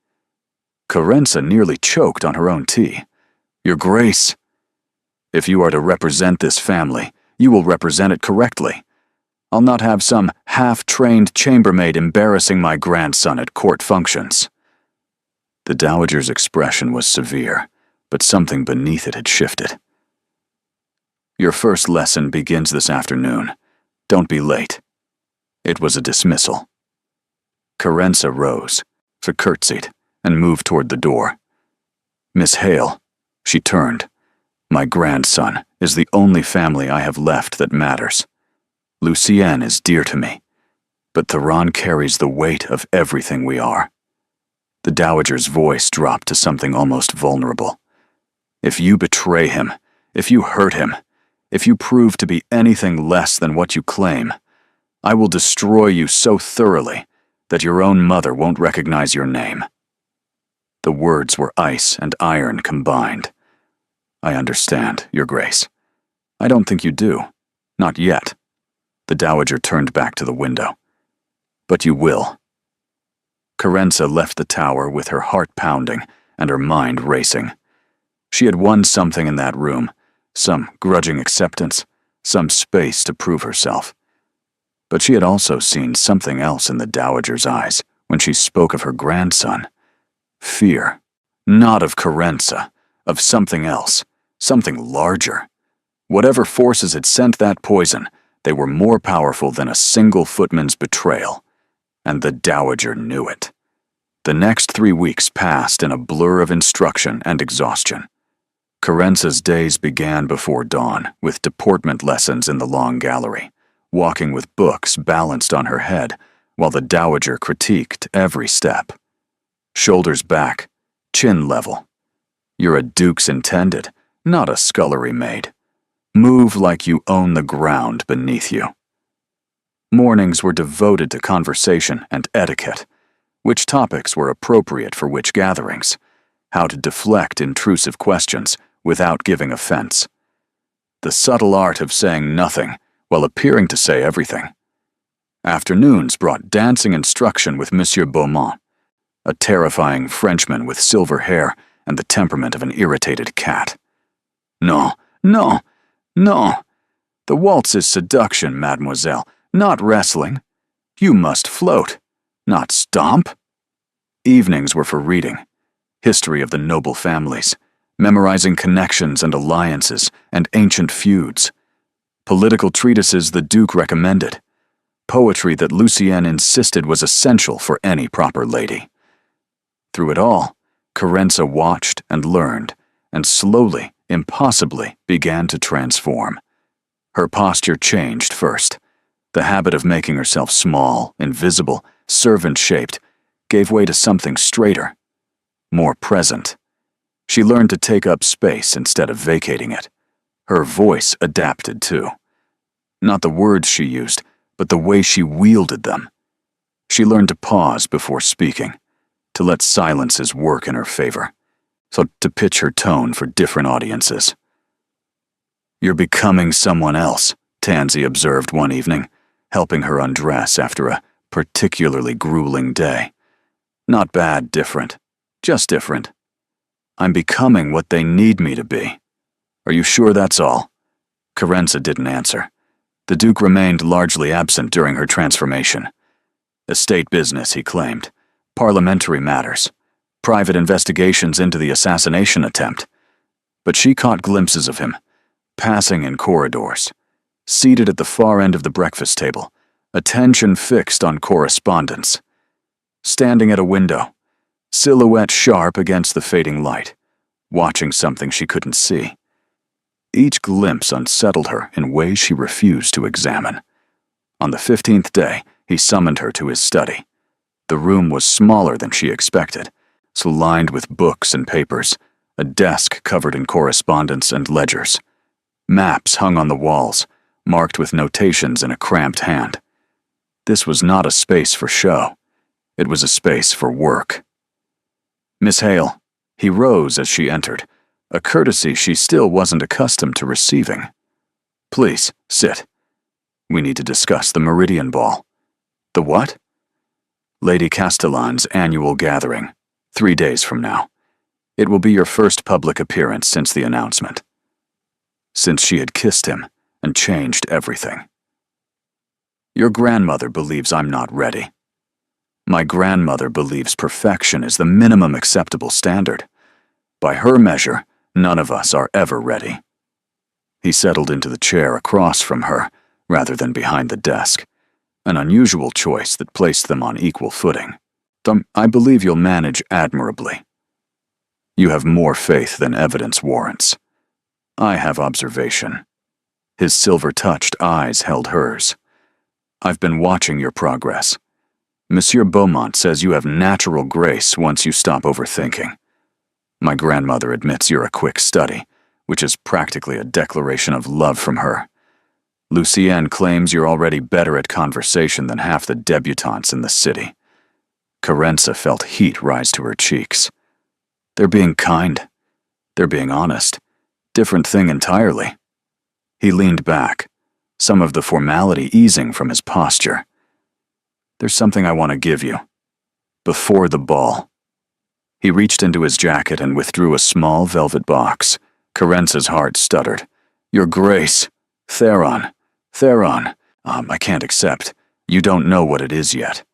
Carenza nearly choked on her own tea. "Your Grace, if you are to represent this family, you will represent it correctly. I'll not have some half-trained chambermaid embarrassing my grandson at court functions." The dowager's expression was severe, but something beneath it had shifted. "Your first lesson begins this afternoon. Don't be late." It was a dismissal. Carenza rose, curtsied, and moved toward the door. "Miss Hale," she turned. "My grandson is the only family I have left that matters. Lucienne is dear to me, but Theron carries the weight of everything we are." The dowager's voice dropped to something almost vulnerable. "If you betray him, if you hurt him, if you prove to be anything less than what you claim, I will destroy you so thoroughly that your own mother won't recognize your name." The words were ice and iron combined. "I understand, Your Grace. I don't think you do. Not yet." The dowager turned back to the window. "But you will." Carenza left the tower with her heart pounding and her mind racing. She had won something in that room, some grudging acceptance, some space to prove herself. But she had also seen something else in the dowager's eyes when she spoke of her grandson. Fear. Not of Carenza, of something else, something larger. Whatever forces had sent that poison, they were more powerful than a single footman's betrayal. And the dowager knew it. The next 3 weeks passed in a blur of instruction and exhaustion. Carenza's days began before dawn, with deportment lessons in the long gallery, walking with books balanced on her head, while the dowager critiqued every step. Shoulders back, chin level. You're a duke's intended, not a scullery maid. Move like you own the ground beneath you. Mornings were devoted to conversation and etiquette, which topics were appropriate for which gatherings, how to deflect intrusive questions without giving offense. The subtle art of saying nothing while appearing to say everything. Afternoons brought dancing instruction with Monsieur Beaumont, a terrifying Frenchman with silver hair and the temperament of an irritated cat. "No, no, no. The waltz is seduction, mademoiselle, not wrestling. You must float, not stomp." Evenings were for reading, history of the noble families, memorizing connections and alliances and ancient feuds, political treatises the Duke recommended, poetry that Lucienne insisted was essential for any proper lady. Through it all, Carenza watched and learned, and slowly, impossibly, began to transform. Her posture changed first. The habit of making herself small, invisible, servant-shaped, gave way to something straighter, more present. She learned to take up space instead of vacating it. Her voice adapted too. Not the words she used, but the way she wielded them. She learned to pause before speaking, to let silences work in her favor, so to pitch her tone for different audiences. "You're becoming someone else," Tansy observed one evening, helping her undress after a particularly grueling day. "Not bad, different. Just different. I'm becoming what they need me to be. Are you sure that's all?" Carenza didn't answer. The Duke remained largely absent during her transformation. Estate business, he claimed. Parliamentary matters. Private investigations into the assassination attempt. But she caught glimpses of him, passing in corridors, seated at the far end of the breakfast table, attention fixed on correspondence. Standing at a window, silhouette sharp against the fading light, watching something she couldn't see. Each glimpse unsettled her in ways she refused to examine. On the 15th day, he summoned her to his study. The room was smaller than she expected, so lined with books and papers, a desk covered in correspondence and ledgers. Maps hung on the walls, marked with notations in a cramped hand. This was not a space for show. It was a space for work. "Miss Hale." He rose as she entered, a courtesy she still wasn't accustomed to receiving. "Please, sit. We need to discuss the Meridian Ball." The what? Lady Castellan's annual gathering, 3 days from now. It will be your first public appearance since the announcement. Since she had kissed him and changed everything. Your grandmother believes I'm not ready. My grandmother believes perfection is the minimum acceptable standard. By her measure, none of us are ever ready. He settled into the chair across from her, rather than behind the desk, an unusual choice that placed them on equal footing. I believe you'll manage admirably. You have more faith than evidence warrants. I have observation. His silver-touched eyes held hers. I've been watching your progress. Monsieur Beaumont says you have natural grace once you stop overthinking. My grandmother admits you're a quick study, which is practically a declaration of love from her. Lucienne claims you're already better at conversation than half the debutantes in the city. Carenza felt heat rise to her cheeks. They're being kind. They're being honest. Different thing entirely. He leaned back, some of the formality easing from his posture. There's something I want to give you. Before the ball. He reached into his jacket and withdrew a small velvet box. Carenza's heart stuttered. Your Grace. Theron. I can't accept. You don't know what it is yet.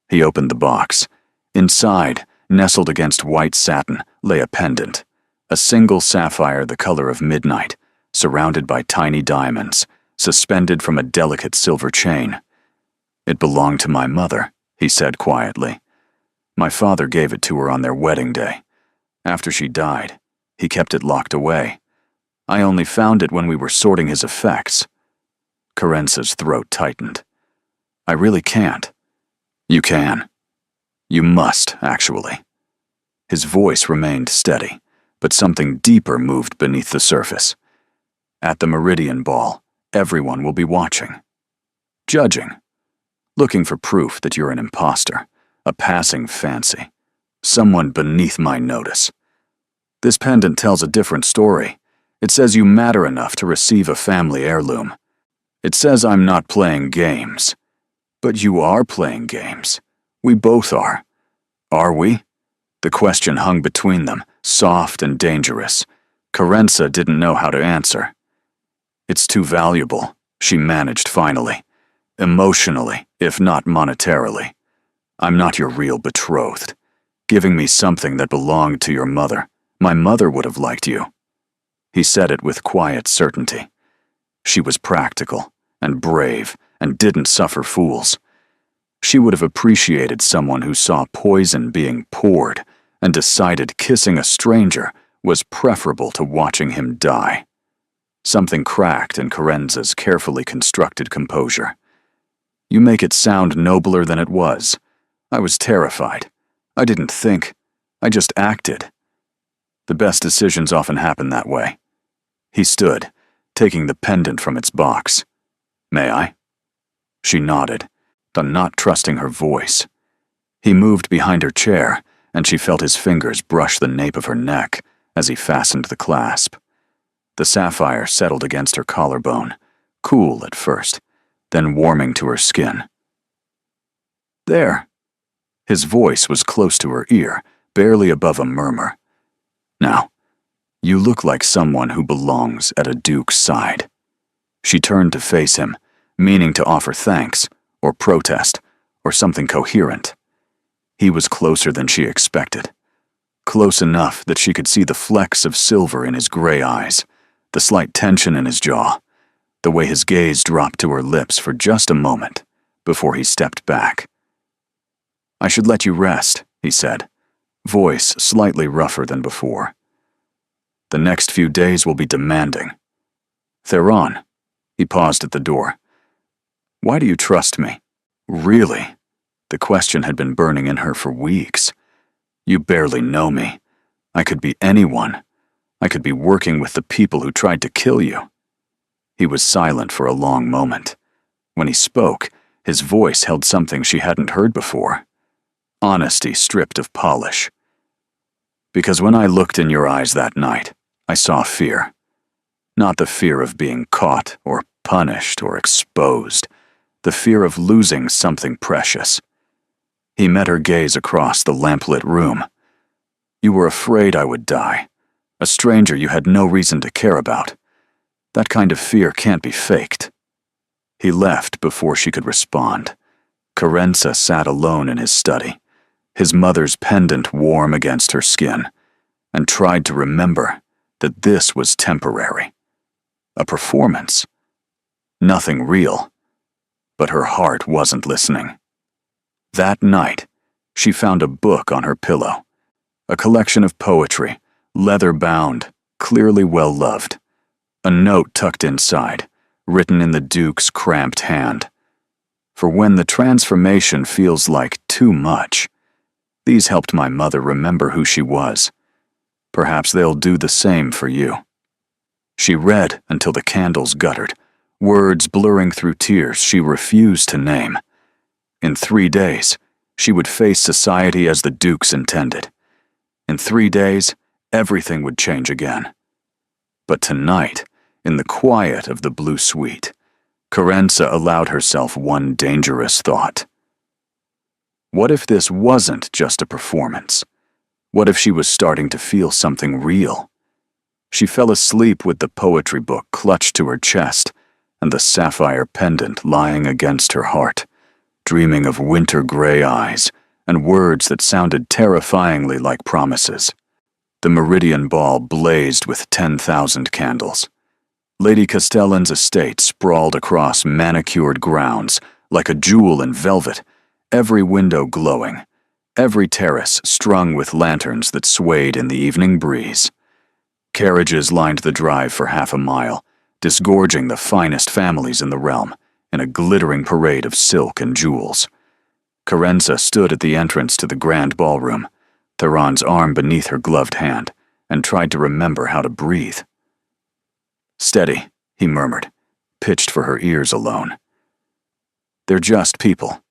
He opened the box. Inside, nestled against white satin, lay a pendant. A single sapphire the color of midnight, surrounded by tiny diamonds, suspended from a delicate silver chain. It belonged to my mother, he said quietly. My father gave it to her on their wedding day. After she died, he kept it locked away. I only found it when we were sorting his effects. Carenza's throat tightened. I really can't. You can. You must, actually. His voice remained steady, but something deeper moved beneath the surface. At the Meridian Ball, everyone will be watching. Judging. Looking for proof that you're an imposter, a passing fancy. Someone beneath my notice. This pendant tells a different story. It says you matter enough to receive a family heirloom. It says I'm not playing games. But you are playing games. We both are. Are we? The question hung between them, soft and dangerous. Carenza didn't know how to answer. It's too valuable, she managed finally. Emotionally, if not monetarily. I'm not your real betrothed. Giving me something that belonged to your mother. My mother would have liked you. He said it with quiet certainty. She was practical and brave and didn't suffer fools. She would have appreciated someone who saw poison being poured and decided kissing a stranger was preferable to watching him die. Something cracked in Carenza's carefully constructed composure. You make it sound nobler than it was. I was terrified. I didn't think. I just acted. The best decisions often happen that way. He stood, taking the pendant from its box. May I? She nodded, but not trusting her voice. He moved behind her chair, and she felt his fingers brush the nape of her neck as he fastened the clasp. The sapphire settled against her collarbone, cool at first, then warming to her skin. There. His voice was close to her ear, barely above a murmur. Now, you look like someone who belongs at a duke's side. She turned to face him, meaning to offer thanks, or protest, or something coherent. He was closer than she expected. Close enough that she could see the flecks of silver in his gray eyes, the slight tension in his jaw, the way his gaze dropped to her lips for just a moment, before he stepped back. I should let you rest, he said, voice slightly rougher than before. The next few days will be demanding. Theron, he paused at the door. Why do you trust me? Really? The question had been burning in her for weeks. You barely know me. I could be anyone. I could be working with the people who tried to kill you. He was silent for a long moment. When he spoke, his voice held something she hadn't heard before. Honesty stripped of polish. Because when I looked in your eyes that night, I saw fear. Not the fear of being caught or punished or exposed, the fear of losing something precious. He met her gaze across the lamplit room. You were afraid I would die, a stranger you had no reason to care about. That kind of fear can't be faked. He left before she could respond. Carenza sat alone in his study, his mother's pendant warm against her skin, and tried to remember that this was temporary. A performance. Nothing real. But her heart wasn't listening. That night, she found a book on her pillow, a collection of poetry, leather-bound, clearly well-loved. A note tucked inside, written in the Duke's cramped hand. For when the transformation feels like too much, these helped my mother remember who she was. Perhaps they'll do the same for you. She read until the candles guttered, words blurring through tears she refused to name. In 3 days, she would face society as the Duke's intended. In 3 days, everything would change again. But tonight, in the quiet of the blue suite, Carenza allowed herself one dangerous thought. What if this wasn't just a performance? What if she was starting to feel something real? She fell asleep with the poetry book clutched to her chest and the sapphire pendant lying against her heart, dreaming of winter-gray eyes and words that sounded terrifyingly like promises. The Meridian Ball blazed with 10,000 candles. Lady Castellan's estate sprawled across manicured grounds like a jewel in velvet, every window glowing, every terrace strung with lanterns that swayed in the evening breeze. Carriages lined the drive for half a mile, disgorging the finest families in the realm in a glittering parade of silk and jewels. Carenza stood at the entrance to the grand ballroom, Theron's arm beneath her gloved hand, and tried to remember how to breathe. Steady, he murmured, pitched for her ears alone. They're just people.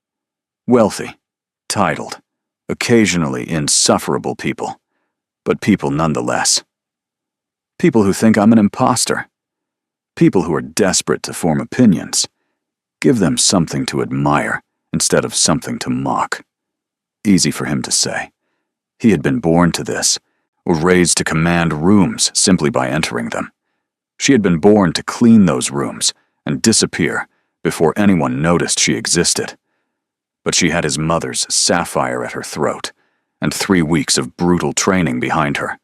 Wealthy, titled, occasionally insufferable people, but people nonetheless. People who think I'm an imposter. People who are desperate to form opinions. Give them something to admire instead of something to mock. Easy for him to say. He had been born to this, or raised to command rooms simply by entering them. She had been born to clean those rooms and disappear before anyone noticed she existed. But she had his mother's sapphire at her throat, and 3 weeks of brutal training behind her.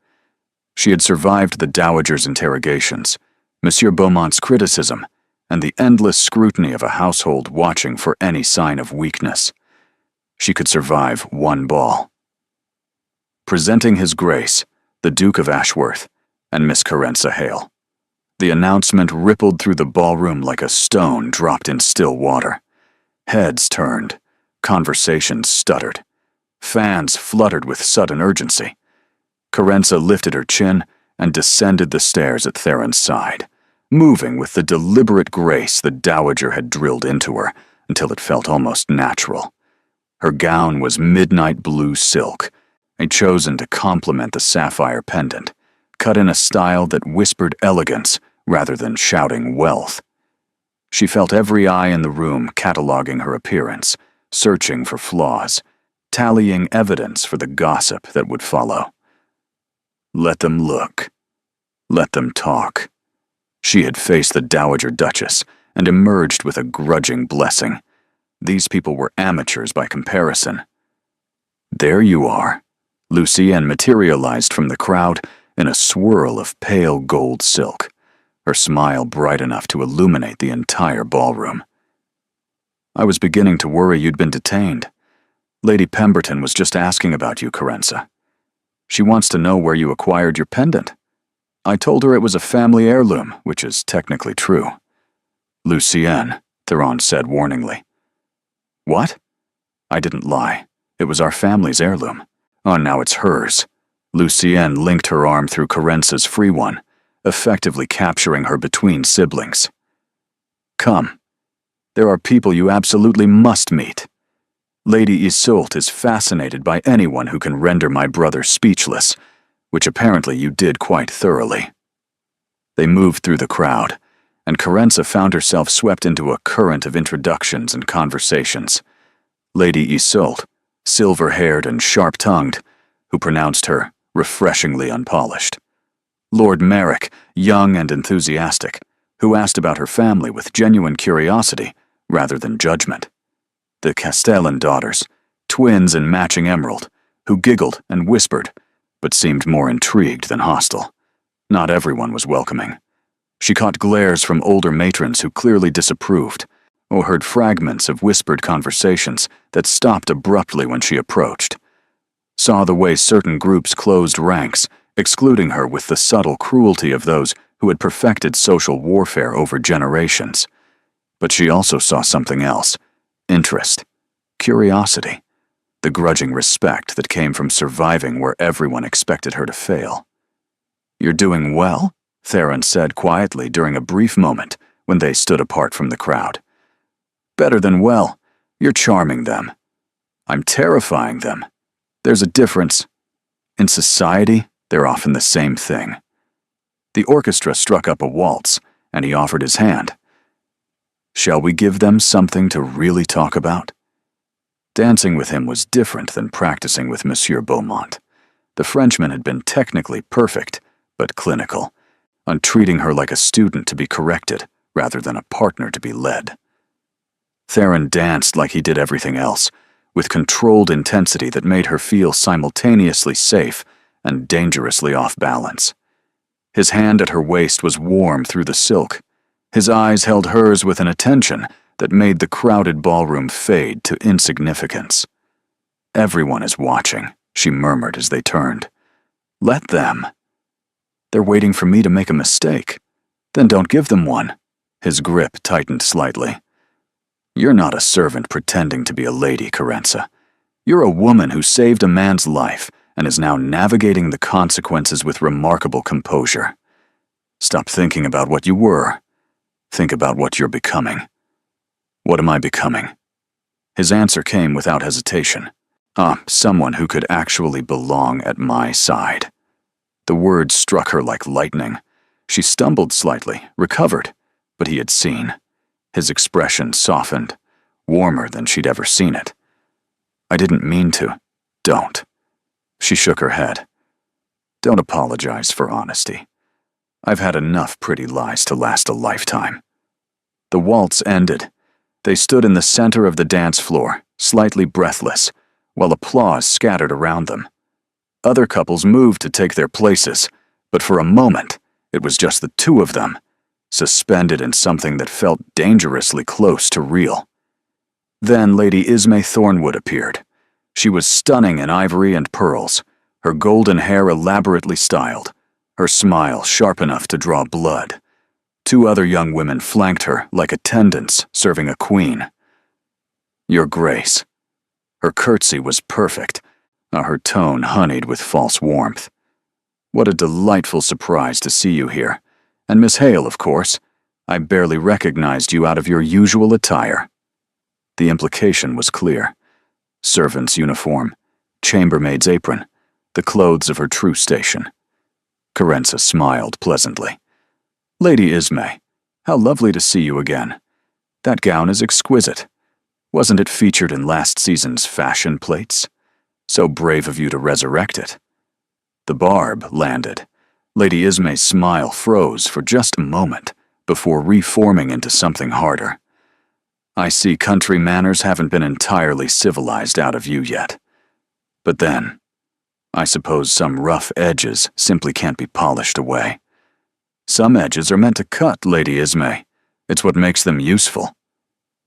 She had survived the Dowager's interrogations, Monsieur Beaumont's criticism, and the endless scrutiny of a household watching for any sign of weakness. She could survive one ball. Presenting His Grace, the Duke of Ashworth, and Miss Carenza Hale. The announcement rippled through the ballroom like a stone dropped in still water. Heads turned, conversations stuttered. Fans fluttered with sudden urgency. Carenza lifted her chin and descended the stairs at Theron's side, moving with the deliberate grace the Dowager had drilled into her until it felt almost natural. Her gown was midnight blue silk, chosen to complement the sapphire pendant, cut in a style that whispered elegance rather than shouting wealth. She felt every eye in the room cataloging her appearance, searching for flaws, tallying evidence for the gossip that would follow. Let them look. Let them talk. She had faced the Dowager Duchess and emerged with a grudging blessing. These people were amateurs by comparison. There you are. Lucienne materialized from the crowd in a swirl of pale gold silk, her smile bright enough to illuminate the entire ballroom. I was beginning to worry you'd been detained. Lady Pemberton was just asking about you, Carenza. She wants to know where you acquired your pendant. I told her it was a family heirloom, which is technically true. Lucienne, Theron said warningly. What? I didn't lie. It was our family's heirloom. Oh, now it's hers. Lucienne linked her arm through Carenza's free one, effectively capturing her between siblings. Come. There are people you absolutely must meet. Lady Iseult is fascinated by anyone who can render my brother speechless, which apparently you did quite thoroughly. They moved through the crowd, and Carenza found herself swept into a current of introductions and conversations. Lady Isolde, silver-haired and sharp-tongued, who pronounced her refreshingly unpolished. Lord Merrick, young and enthusiastic, who asked about her family with genuine curiosity rather than judgment. The Castellan daughters, twins in matching emerald, who giggled and whispered, but seemed more intrigued than hostile. Not everyone was welcoming. She caught glares from older matrons who clearly disapproved, or heard fragments of whispered conversations that stopped abruptly when she approached. Saw the way certain groups closed ranks, excluding her with the subtle cruelty of those who had perfected social warfare over generations. But she also saw something else: interest, curiosity, the grudging respect that came from surviving where everyone expected her to fail. "You're doing well," Theron said quietly during a brief moment when they stood apart from the crowd. "Better than well. You're charming them. I'm terrifying them. There's a difference. In society, they're often the same thing." The orchestra struck up a waltz, and he offered his hand. "Shall we give them something to really talk about?" Dancing with him was different than practicing with Monsieur Beaumont. The Frenchman had been technically perfect, but clinical, on treating her like a student to be corrected rather than a partner to be led. Theron danced like he did everything else, with controlled intensity that made her feel simultaneously safe and dangerously off balance. His hand at her waist was warm through the silk. His eyes held hers with an attention that made the crowded ballroom fade to insignificance. "Everyone is watching," she murmured as they turned. "Let them. They're waiting for me to make a mistake. Then don't give them one." His grip tightened slightly. "You're not a servant pretending to be a lady, Carenza. You're a woman who saved a man's life and is now navigating the consequences with remarkable composure. Stop thinking about what you were. Think about what you're becoming." "What am I becoming?" His answer came without hesitation. Someone who could actually belong at my side." The words struck her like lightning. She stumbled slightly, recovered, but he had seen. His expression softened, warmer than she'd ever seen it. "I didn't mean to. Don't." She shook her head. "Don't apologize for honesty. I've had enough pretty lies to last a lifetime." The waltz ended. They stood in the center of the dance floor, slightly breathless, while applause scattered around them. Other couples moved to take their places, but for a moment, it was just the two of them, suspended in something that felt dangerously close to real. Then Lady Ismay Thornwood appeared. She was stunning in ivory and pearls, her golden hair elaborately styled, her smile sharp enough to draw blood. Two other young women flanked her like attendants serving a queen. "Your Grace." Her curtsy was perfect, her tone honeyed with false warmth. "What a delightful surprise to see you here. And Miss Hale, of course. I barely recognized you out of your usual attire." The implication was clear. Servant's uniform, chambermaid's apron, the clothes of her true station. Carenza smiled pleasantly. "Lady Ismay, how lovely to see you again. That gown is exquisite. Wasn't it featured in last season's fashion plates? So brave of you to resurrect it." The barb landed. Lady Ismay's smile froze for just a moment before reforming into something harder. "I see country manners haven't been entirely civilized out of you yet. But then, I suppose some rough edges simply can't be polished away. Some edges are meant to cut, Lady Ismay. It's what makes them useful."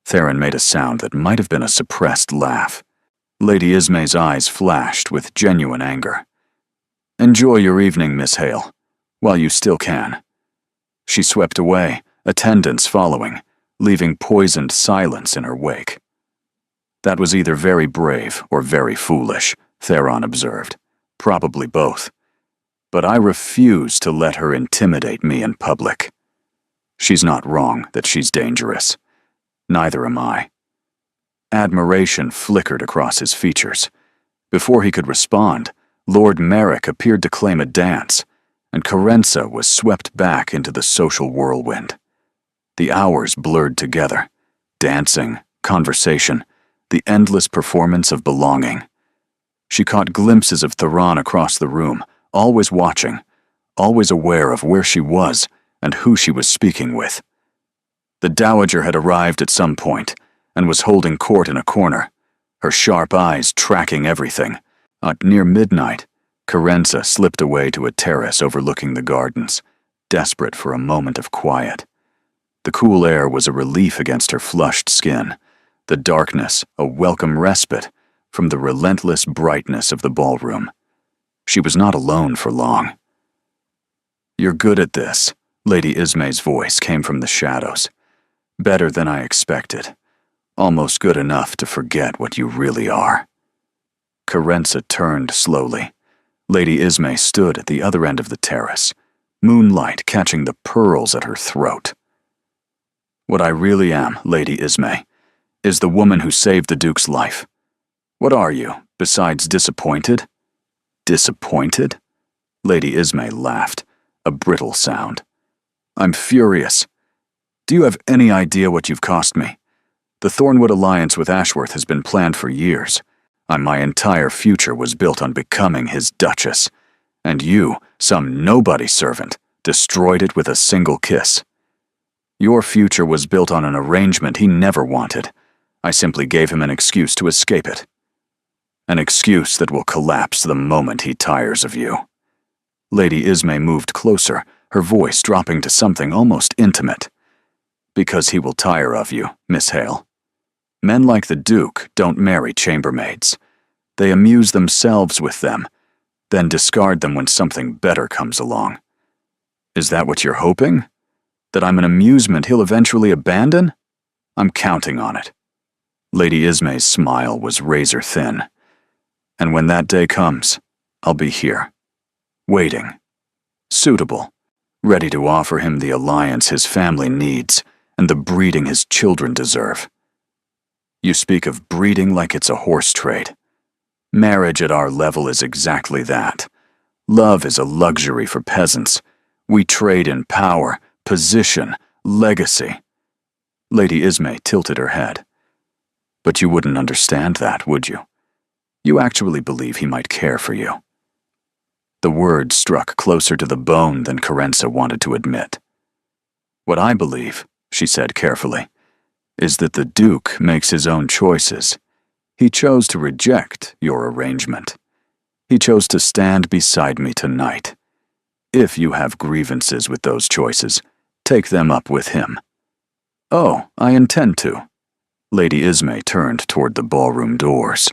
Theron made a sound that might have been a suppressed laugh. Lady Ismay's eyes flashed with genuine anger. "Enjoy your evening, Miss Hale, while you still can." She swept away, attendants following, leaving poisoned silence in her wake. "That was either very brave or very foolish," Theron observed. "Probably both. But I refuse to let her intimidate me in public. She's not wrong that she's dangerous. Neither am I." Admiration flickered across his features. Before he could respond, Lord Merrick appeared to claim a dance, and Carenza was swept back into the social whirlwind. The hours blurred together. Dancing, conversation, the endless performance of belonging. She caught glimpses of Theron across the room, always watching, always aware of where she was and who she was speaking with. The Dowager had arrived at some point and was holding court in a corner, her sharp eyes tracking everything. Near midnight, Carenza slipped away to a terrace overlooking the gardens, desperate for a moment of quiet. The cool air was a relief against her flushed skin, the darkness a welcome respite from the relentless brightness of the ballroom. She was not alone for long. "You're good at this," Lady Ismay's voice came from the shadows. "Better than I expected. Almost good enough to forget what you really are." Carenza turned slowly. Lady Ismay stood at the other end of the terrace, moonlight catching the pearls at her throat. "What I really am, Lady Ismay, is the woman who saved the Duke's life. What are you, besides disappointed?" "Disappointed?" Lady Ismay laughed, a brittle sound. "I'm furious. Do you have any idea what you've cost me? The Thornwood alliance with Ashworth has been planned for years. My entire future was built on becoming his Duchess. And you, some nobody servant, destroyed it with a single kiss. Your future was built on an arrangement he never wanted. I simply gave him an excuse to escape it. An excuse that will collapse the moment he tires of you." Lady Ismay moved closer, her voice dropping to something almost intimate. "Because he will tire of you, Miss Hale. Men like the Duke don't marry chambermaids. They amuse themselves with them, then discard them when something better comes along. Is that what you're hoping? That I'm an amusement he'll eventually abandon? I'm counting on it." Lady Ismay's smile was razor thin. "And when that day comes, I'll be here, waiting, suitable, ready to offer him the alliance his family needs and the breeding his children deserve." "You speak of breeding like it's a horse trade. Marriage at our level is exactly that. Love is a luxury for peasants. We trade in power, position, legacy." Lady Ismay tilted her head. "But you wouldn't understand that, would you? You actually believe he might care for you." The word struck closer to the bone than Carenza wanted to admit. "What I believe," she said carefully, "is that the Duke makes his own choices. He chose to reject your arrangement. He chose to stand beside me tonight. If you have grievances with those choices, take them up with him." "Oh, I intend to." Lady Ismay turned toward the ballroom doors.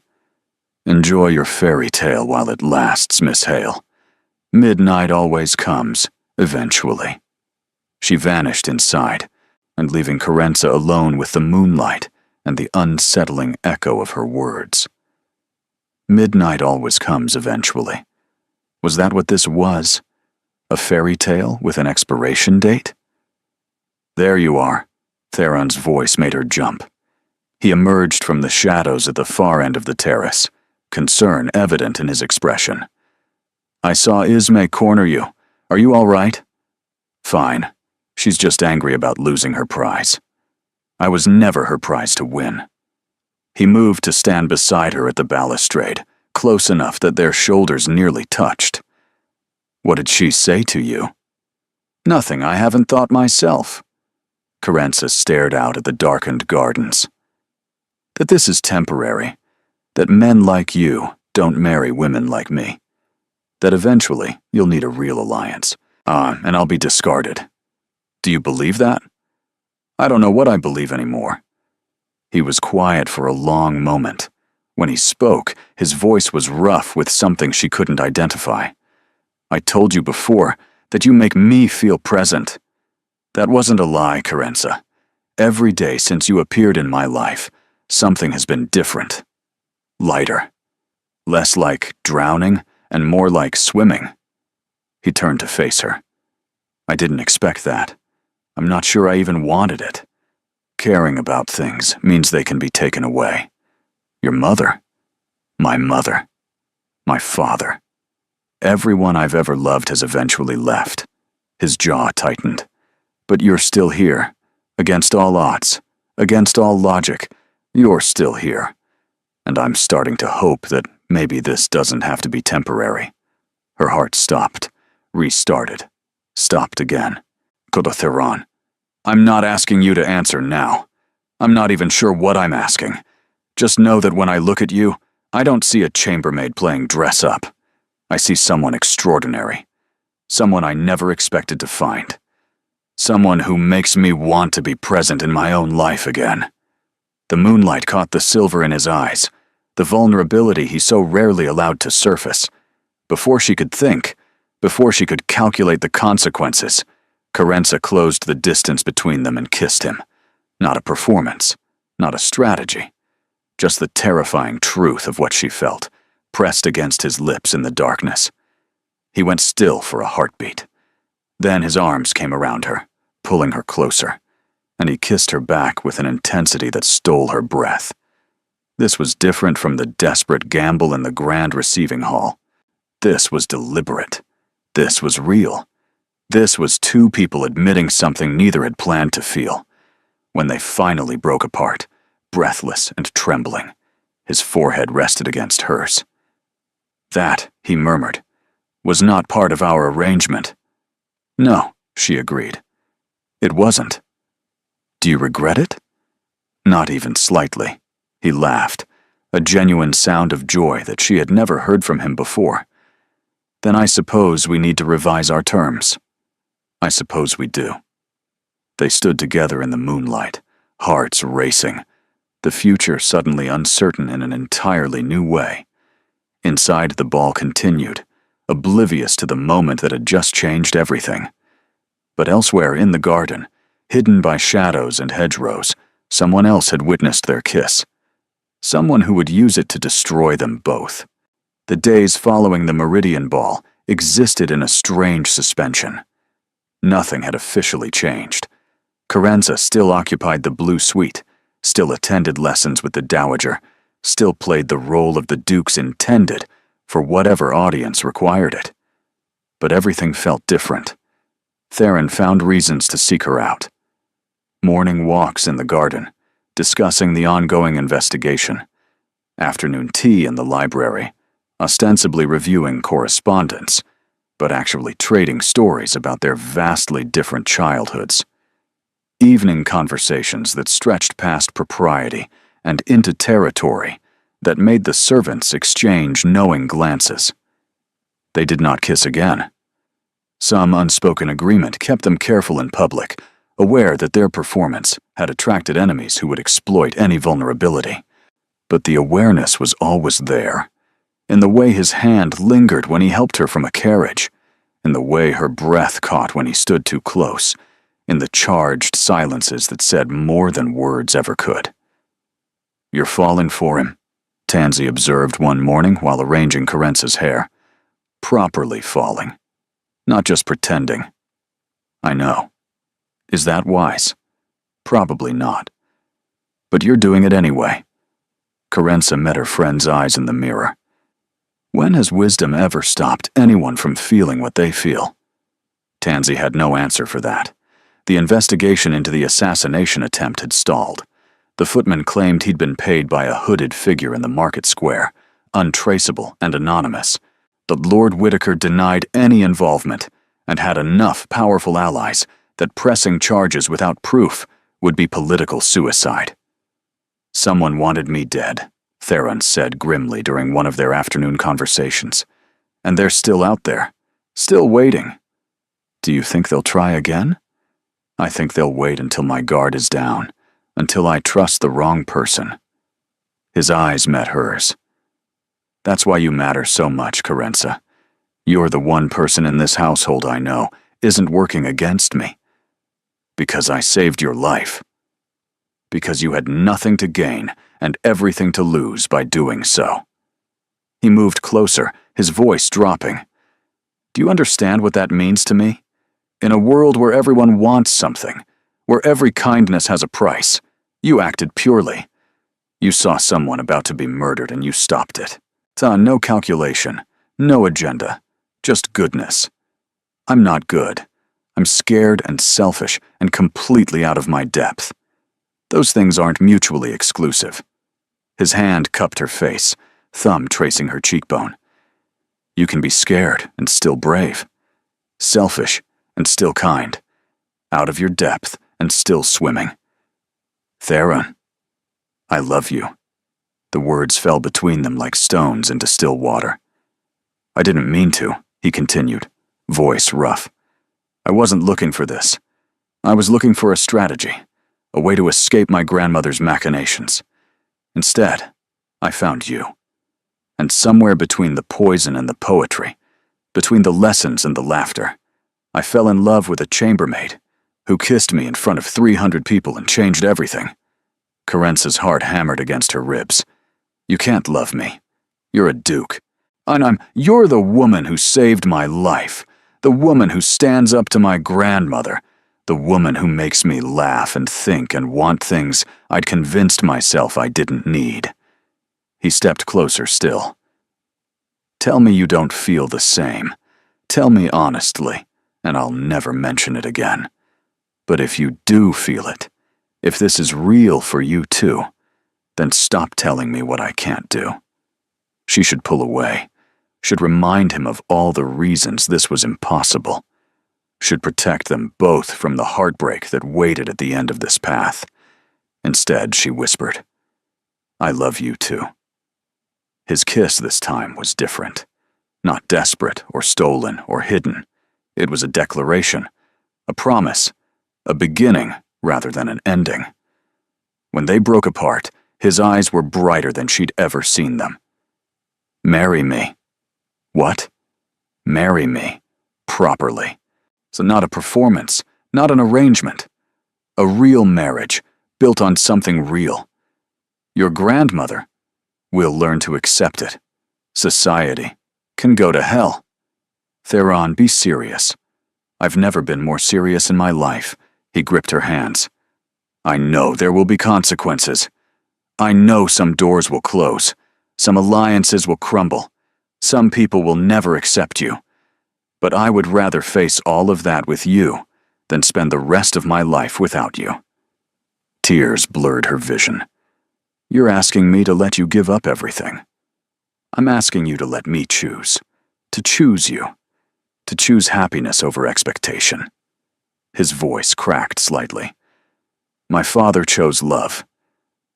"Enjoy your fairy tale while it lasts, Miss Hale. Midnight always comes, eventually." She vanished inside, and leaving Carenza alone with the moonlight and the unsettling echo of her words. Midnight always comes eventually. Was that what this was? A fairy tale with an expiration date? "There you are." Theron's voice made her jump. He emerged from the shadows at the far end of the terrace, concern evident in his expression. "I saw Ismay corner you. Are you all right?" "Fine. She's just angry about losing her prize. I was never her prize to win." He moved to stand beside her at the balustrade, close enough that their shoulders nearly touched. "What did she say to you?" "Nothing I haven't thought myself." Carenza stared out at the darkened gardens. "That this is temporary. That men like you don't marry women like me. That eventually you'll need a real alliance. And I'll be discarded. Do you believe that?" "I don't know what I believe anymore." He was quiet for a long moment. When he spoke, his voice was rough with something she couldn't identify. "I told you before that you make me feel present." "That wasn't a lie, Carenza. Every day since you appeared in my life, something has been different. Lighter. Less like drowning and more like swimming." He turned to face her. "I didn't expect that. I'm not sure I even wanted it. Caring about things means they can be taken away. Your mother. My mother. My father. Everyone I've ever loved has eventually left." His jaw tightened. "But you're still here, Against all odds, against all logic, you're still here. And I'm starting to hope that maybe this doesn't have to be temporary. Her heart stopped, restarted, stopped again. Kodotheron, I'm not asking you to answer now. I'm not even sure what I'm asking. Just know that when I look at you, I don't see a chambermaid playing dress up. I see someone extraordinary. Someone I never expected to find. Someone who makes me want to be present in my own life again. The moonlight caught the silver in his eyes, the vulnerability he so rarely allowed to surface. Before she could think, before she could calculate the consequences, Carenza closed the distance between them and kissed him. Not a performance, not a strategy, just the terrifying truth of what she felt, pressed against his lips in the darkness. He went still for a heartbeat. Then his arms came around her, pulling her closer, and he kissed her back with an intensity that stole her breath. This was different from the desperate gamble in the grand receiving hall. This was deliberate. This was real. This was two people admitting something neither had planned to feel. When they finally broke apart, breathless and trembling, his forehead rested against hers. That, he murmured, was not part of our arrangement. No, she agreed. It wasn't. Do you regret it? Not even slightly. He laughed, a genuine sound of joy that she had never heard from him before. Then I suppose we need to revise our terms. I suppose we do. They stood together in the moonlight, hearts racing, the future suddenly uncertain in an entirely new way. Inside, the ball continued, oblivious to the moment that had just changed everything. But elsewhere in the garden, hidden by shadows and hedgerows, someone else had witnessed their kiss. Someone who would use it to destroy them both. The days following the Meridian Ball existed in a strange suspension. Nothing had officially changed. Carenza still occupied the blue suite, still attended lessons with the dowager, still played the role of the Duke's intended for whatever audience required it. But everything felt different. Theron found reasons to seek her out. Morning walks in the garden, discussing the ongoing investigation. Afternoon tea in the library, ostensibly reviewing correspondence, but actually trading stories about their vastly different childhoods. Evening conversations that stretched past propriety and into territory that made the servants exchange knowing glances. They did not kiss again. Some unspoken agreement kept them careful in public, aware that their performance had attracted enemies who would exploit any vulnerability. But the awareness was always there, in the way his hand lingered when he helped her from a carriage, in the way her breath caught when he stood too close, in the charged silences that said more than words ever could. You're falling for him, Tansy observed one morning while arranging Carenza's hair. Properly falling, not just pretending. I know. Is that wise? Probably not. But you're doing it anyway. Carenza met her friend's eyes in the mirror. When has wisdom ever stopped anyone from feeling what they feel? Tansy had no answer for that. The investigation into the assassination attempt had stalled. The footman claimed he'd been paid by a hooded figure in the market square, untraceable and anonymous. But Lord Whitaker denied any involvement and had enough powerful allies that pressing charges without proof would be political suicide. Someone wanted me dead, Theron said grimly during one of their afternoon conversations. And they're still out there, still waiting. Do you think they'll try again? I think they'll wait until my guard is down, until I trust the wrong person. His eyes met hers. That's why you matter so much, Carenza. You're the one person in this household I know isn't working against me. Because I saved your life. Because you had nothing to gain and everything to lose by doing so. He moved closer, his voice dropping. Do you understand what that means to me? In a world where everyone wants something, where every kindness has a price, you acted purely. You saw someone about to be murdered and you stopped it. No calculation, no agenda, just goodness. I'm not good. I'm scared and selfish and completely out of my depth. Those things aren't mutually exclusive. His hand cupped her face, thumb tracing her cheekbone. You can be scared and still brave, selfish and still kind, out of your depth and still swimming. Theron, I love you. The words fell between them like stones into still water. I didn't mean to, he continued, voice rough. I wasn't looking for this. I was looking for a strategy, a way to escape my grandmother's machinations. Instead, I found you. And somewhere between the poison and the poetry, between the lessons and the laughter, I fell in love with a chambermaid who kissed me in front of 300 people and changed everything. Carence's heart hammered against her ribs. You can't love me. You're a duke. And you're the woman who saved my life, the woman who stands up to my grandmother, the woman who makes me laugh and think and want things I'd convinced myself I didn't need. He stepped closer still. Tell me you don't feel the same. Tell me honestly, and I'll never mention it again. But if you do feel it, if this is real for you too, then stop telling me what I can't do. She should pull away, should remind him of all the reasons this was impossible, should protect them both from the heartbreak that waited at the end of this path. Instead, she whispered, I love you too. His kiss this time was different, not desperate or stolen or hidden. It was a declaration, a promise, a beginning rather than an ending. When they broke apart, his eyes were brighter than she'd ever seen them. Marry me. What? Marry me. Properly. So not a performance, not an arrangement. A real marriage, built on something real. Your grandmother will learn to accept it. Society can go to hell. Theron, be serious. I've never been more serious in my life. He gripped her hands. I know there will be consequences. I know some doors will close. Some alliances will crumble. Some people will never accept you. But I would rather face all of that with you than spend the rest of my life without you. Tears blurred her vision. You're asking me to let you give up everything. I'm asking you to let me choose. To choose you. To choose happiness over expectation. His voice cracked slightly. My father chose love.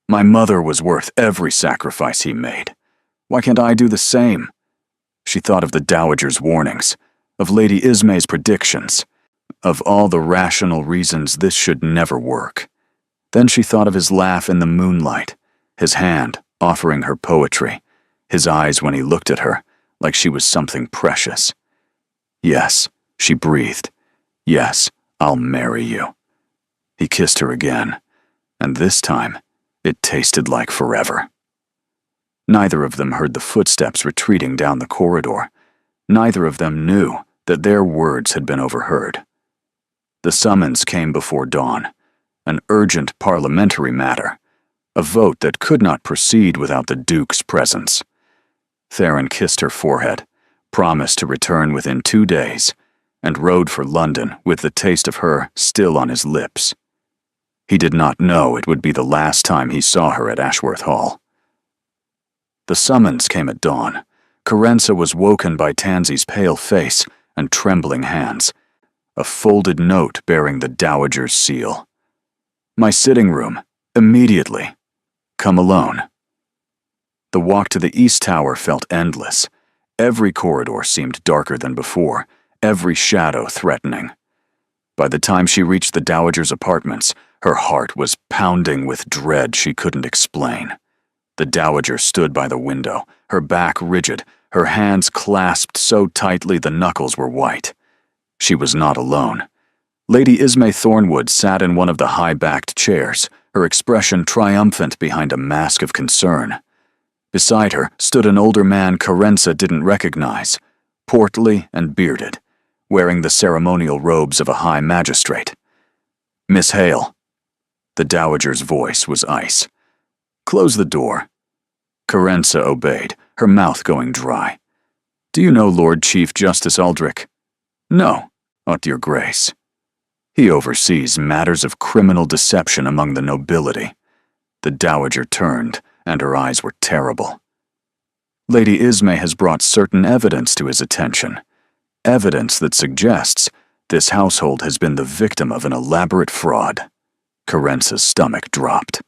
My mother was worth every sacrifice he made. Why can't I do the same? She thought of the Dowager's warnings, of Lady Ismay's predictions, of all the rational reasons this should never work. Then she thought of his laugh in the moonlight, his hand offering her poetry, his eyes when he looked at her like she was something precious. Yes, she breathed. Yes, I'll marry you. He kissed her again, and this time it tasted like forever. Neither of them heard the footsteps retreating down the corridor. Neither of them knew that their words had been overheard. The summons came before dawn, an urgent parliamentary matter, a vote that could not proceed without the Duke's presence. Theron kissed her forehead, promised to return within 2 days, and rode for London with the taste of her still on his lips. He did not know it would be the last time he saw her at Ashworth Hall. The summons came at dawn. Carenza was woken by Tansy's pale face and trembling hands, a folded note bearing the Dowager's seal. My sitting room, immediately. Come alone. The walk to the East Tower felt endless. Every corridor seemed darker than before, every shadow threatening. By the time she reached the Dowager's apartments, her heart was pounding with dread she couldn't explain. The Dowager stood by the window, her back rigid, her hands clasped so tightly the knuckles were white. She was not alone. Lady Ismay Thornwood sat in one of the high-backed chairs, her expression triumphant behind a mask of concern. Beside her stood an older man Carenza didn't recognize, portly and bearded, wearing the ceremonial robes of a high magistrate. Miss Hale. The Dowager's voice was ice. Close the door. Carenza obeyed, her mouth going dry. Do you know Lord Chief Justice Aldrich? No, aught your grace. He oversees matters of criminal deception among the nobility. The dowager turned, and her eyes were terrible. Lady Ismay has brought certain evidence to his attention. Evidence that suggests this household has been the victim of an elaborate fraud. Carence's stomach dropped.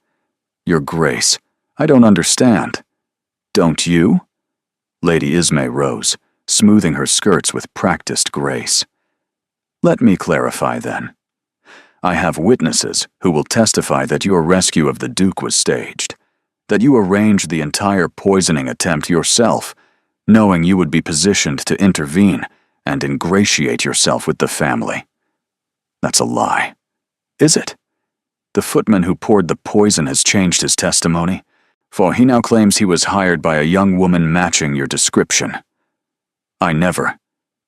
Your Grace, I don't understand. Don't you? Lady Ismay rose, smoothing her skirts with practiced grace. Let me clarify then. I have witnesses who will testify that your rescue of the Duke was staged, that you arranged the entire poisoning attempt yourself, knowing you would be positioned to intervene and ingratiate yourself with the family. That's a lie. Is it? The footman who poured the poison has changed his testimony, for he now claims he was hired by a young woman matching your description. I never.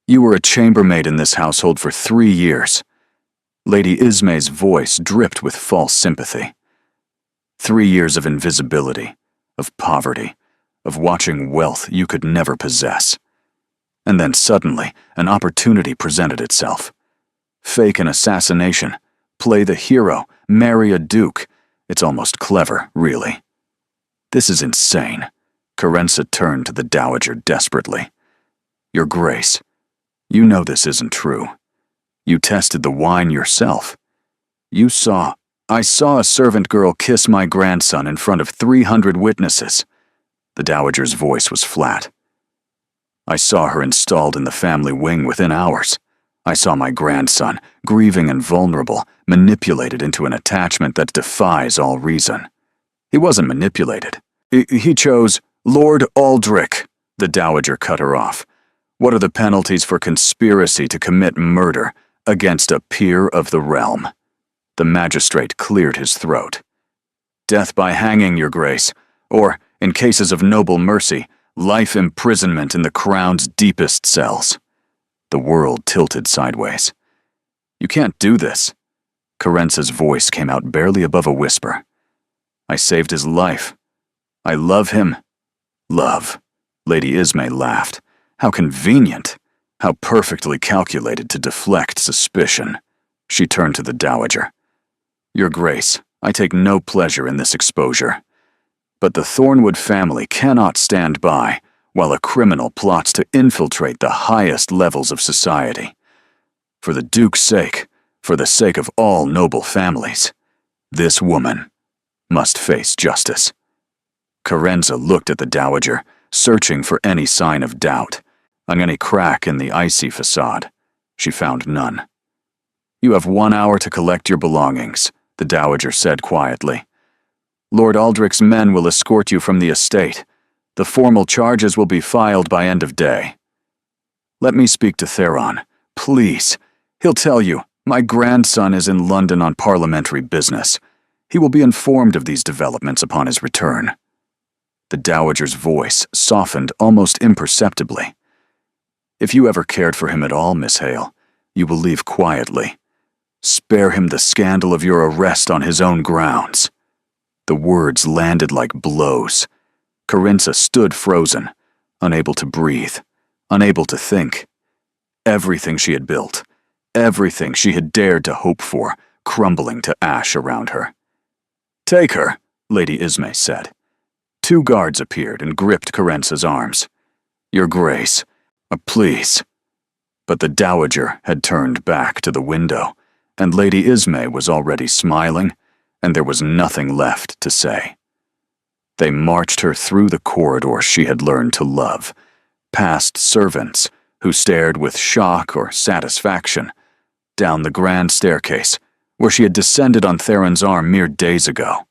You were a chambermaid in this household for 3 years. Lady Ismay's voice dripped with false sympathy. 3 years of invisibility, of poverty, of watching wealth you could never possess. And then suddenly, an opportunity presented itself. Fake an assassination, play the hero, marry a duke. It's almost clever, really. This is insane. Carence turned to the dowager desperately. Your Grace, you know this isn't true. You tested the wine yourself. I saw a servant girl kiss my grandson in front of 300 witnesses. The dowager's voice was flat. I saw her installed in the family wing within hours. I saw my grandson, grieving and vulnerable, manipulated into an attachment that defies all reason. He wasn't manipulated. He chose Lord Aldrich. The dowager cut her off. What are the penalties for conspiracy to commit murder against a peer of the realm? The magistrate cleared his throat. Death by hanging, Your Grace, or, in cases of noble mercy, life imprisonment in the crown's deepest cells. The world tilted sideways. You can't do this. Carence's voice came out barely above a whisper. I saved his life. I love him. Love. Lady Ismay laughed. How convenient. How perfectly calculated to deflect suspicion. She turned to the dowager. Your Grace, I take no pleasure in this exposure. But the Thornwood family cannot stand by while a criminal plots to infiltrate the highest levels of society. For the Duke's sake, for the sake of all noble families, this woman must face justice. Carenza looked at the dowager, searching for any sign of doubt, on any crack in the icy facade. She found none. You have 1 hour to collect your belongings, the dowager said quietly. Lord Aldrich's men will escort you from the estate. The formal charges will be filed by end of day. Let me speak to Theron, please. He'll tell you, my grandson is in London on parliamentary business. He will be informed of these developments upon his return. The dowager's voice softened almost imperceptibly. If you ever cared for him at all, Miss Hale, you will leave quietly. Spare him the scandal of your arrest on his own grounds. The words landed like blows. Carenza stood frozen, unable to breathe, unable to think. Everything she had built, everything she had dared to hope for, crumbling to ash around her. Take her, Lady Ismay said. 2 guards appeared and gripped Carenza's arms. Your Grace, please. But the dowager had turned back to the window, and Lady Ismay was already smiling, and there was nothing left to say. They marched her through the corridor she had learned to love, past servants who stared with shock or satisfaction, down the grand staircase where she had descended on Theron's arm mere days ago.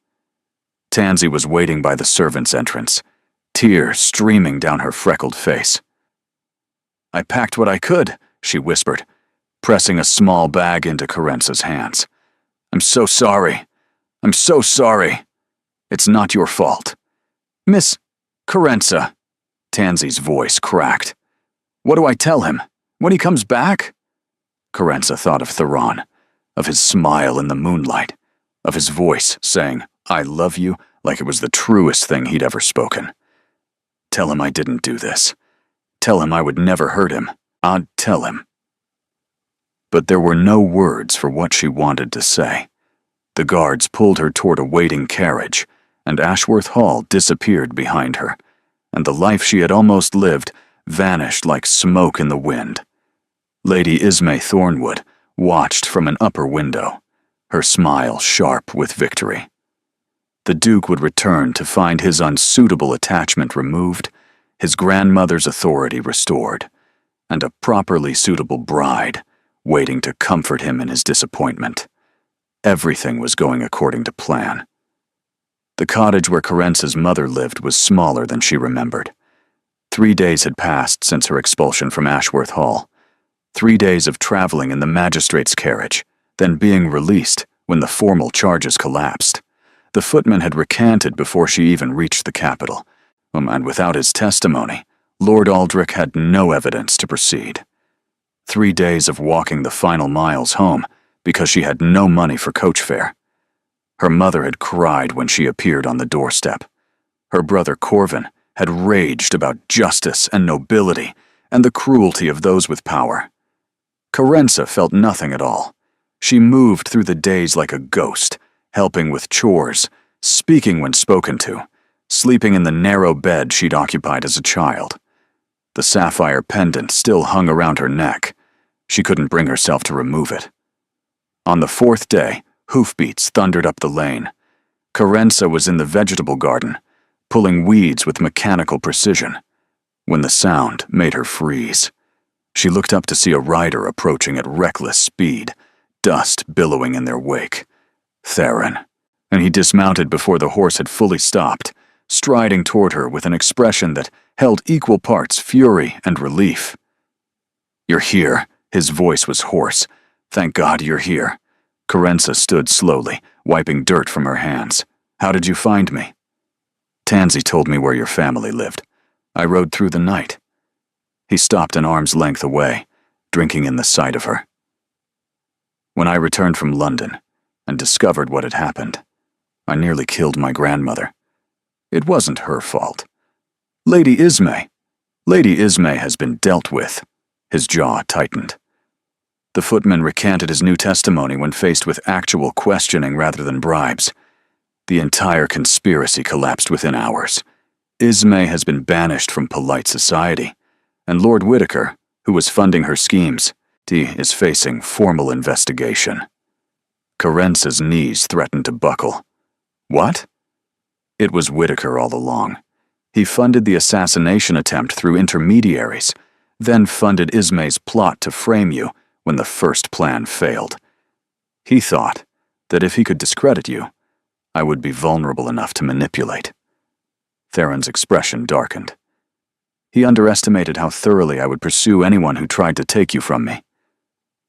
Tansy was waiting by the servants' entrance, tears streaming down her freckled face. I packed what I could, she whispered, pressing a small bag into Carenza's hands. I'm so sorry. I'm so sorry. It's not your fault. Miss Carenza, Tansy's voice cracked. What do I tell him? When he comes back? Carenza thought of Theron, of his smile in the moonlight, of his voice saying, I love you, like it was the truest thing he'd ever spoken. Tell him I didn't do this. Tell him I would never hurt him. I'd tell him. but there were no words for what she wanted to say. The guards pulled her toward a waiting carriage, and Ashworth Hall disappeared behind her, and the life she had almost lived vanished like smoke in the wind. Lady Ismay Thornwood watched from an upper window, her smile sharp with victory. The Duke would return to find his unsuitable attachment removed, his grandmother's authority restored, and a properly suitable bride waiting to comfort him in his disappointment. Everything was going according to plan. The cottage where Carence's mother lived was smaller than she remembered. 3 days had passed since her expulsion from Ashworth Hall. 3 days of traveling in the magistrate's carriage, then being released when the formal charges collapsed. The footman had recanted before she even reached the capital, and without his testimony, Lord Aldrich had no evidence to proceed. 3 days of walking the final miles home because she had no money for coach fare. Her mother had cried when she appeared on the doorstep. Her brother Corvin had raged about justice and nobility and the cruelty of those with power. Carenza felt nothing at all. She moved through the days like a ghost, helping with chores, speaking when spoken to, sleeping in the narrow bed she'd occupied as a child. The sapphire pendant still hung around her neck. She couldn't bring herself to remove it. On the 4th day, hoofbeats thundered up the lane. Carenza was in the vegetable garden, pulling weeds with mechanical precision, when the sound made her freeze. She looked up to see a rider approaching at reckless speed, dust billowing in their wake. Theron, and he dismounted before the horse had fully stopped, striding toward her with an expression that held equal parts fury and relief. "You're here," his voice was hoarse. "Thank God you're here." Carenza stood slowly, wiping dirt from her hands. "How did you find me?" "Tansy told me where your family lived. I rode through the night." He stopped an arm's length away, drinking in the sight of her. "When I returned from London and discovered what had happened, I nearly killed my grandmother. It wasn't her fault. Lady Ismay has been dealt with." His jaw tightened. The footman recanted his new testimony when faced with actual questioning rather than bribes. The entire conspiracy collapsed within hours. Ismay has been banished from polite society, and Lord Whittaker, who was funding her schemes, is facing formal investigation. Carence's knees threatened to buckle. What? It was Whittaker all along. He funded the assassination attempt through intermediaries, then funded Ismay's plot to frame you when the first plan failed. He thought that if he could discredit you, I would be vulnerable enough to manipulate. Theron's expression darkened. He underestimated how thoroughly I would pursue anyone who tried to take you from me.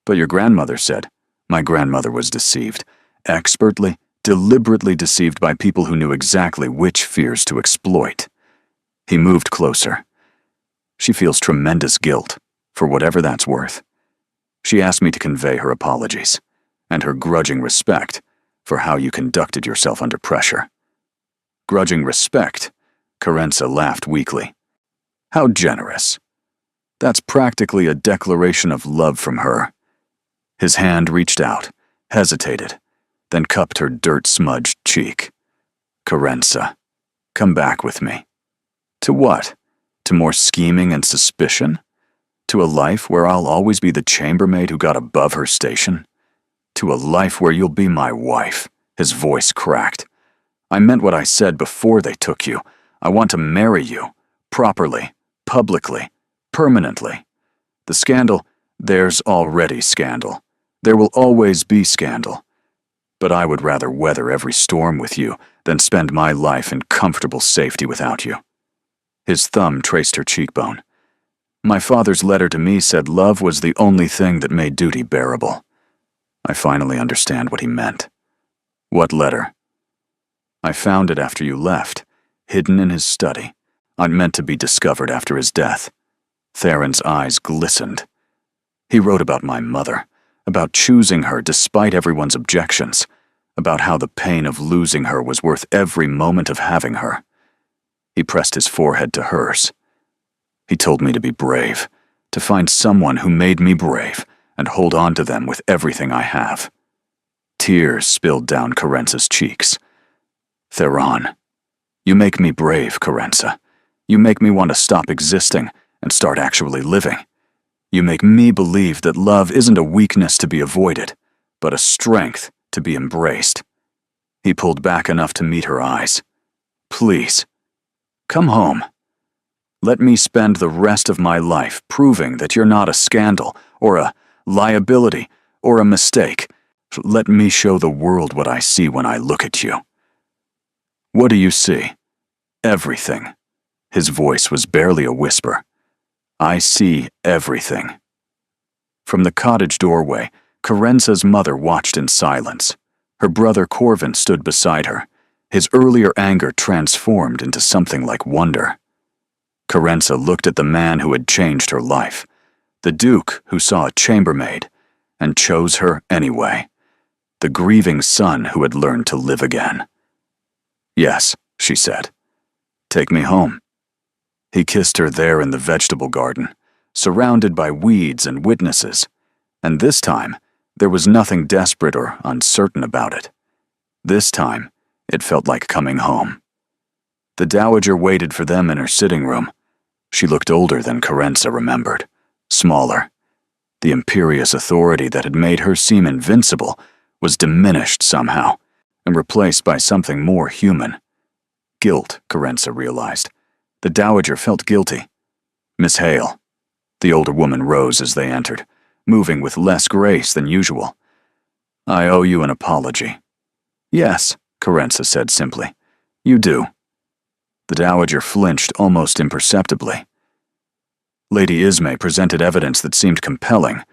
But your grandmother said, my grandmother was deceived, expertly, deliberately deceived by people who knew exactly which fears to exploit. He moved closer. She feels tremendous guilt, for whatever that's worth. She asked me to convey her apologies, and her grudging respect for how you conducted yourself under pressure. Grudging respect? Carenza laughed weakly. How generous. That's practically a declaration of love from her. His hand reached out, hesitated, then cupped her dirt-smudged cheek. Carenza, come back with me. To what? To more scheming and suspicion? To a life where I'll always be the chambermaid who got above her station? To a life where you'll be my wife? His voice cracked. I meant what I said before they took you. I want to marry you. Properly. Publicly. Permanently. The scandal, there's already scandal. There will always be scandal. But I would rather weather every storm with you than spend my life in comfortable safety without you. His thumb traced her cheekbone. My father's letter to me said love was the only thing that made duty bearable. I finally understand what he meant. What letter? I found it after you left, hidden in his study. I'd meant to be discovered after his death. Theron's eyes glistened. He wrote about my mother, about choosing her despite everyone's objections, about how the pain of losing her was worth every moment of having her. He pressed his forehead to hers. He told me to be brave, to find someone who made me brave, and hold on to them with everything I have. Tears spilled down Carence's cheeks. Theron, you make me brave, Carence. You make me want to stop existing and start actually living. You make me believe that love isn't a weakness to be avoided, but a strength to be embraced. He pulled back enough to meet her eyes. Please, come home. Let me spend the rest of my life proving that you're not a scandal, or a liability, or a mistake. Let me show the world what I see when I look at you. What do you see? Everything. His voice was barely a whisper. I see everything. From the cottage doorway, Carence's mother watched in silence. Her brother Corvin stood beside her. His earlier anger transformed into something like wonder. Carence looked at the man who had changed her life, the Duke who saw a chambermaid, and chose her anyway, the grieving son who had learned to live again. Yes, she said. Take me home. He kissed her there in the vegetable garden, surrounded by weeds and witnesses, and this time there was nothing desperate or uncertain about it. This time it felt like coming home. The dowager waited for them in her sitting room. She looked older than Carence remembered, smaller. The imperious authority that had made her seem invincible was diminished somehow and replaced by something more human. Guilt, Carence realized. The dowager felt guilty. Miss Hale. The older woman rose as they entered, moving with less grace than usual. I owe you an apology. Yes, Carence said simply. You do. The dowager flinched almost imperceptibly. Lady Ismay presented evidence that seemed compelling.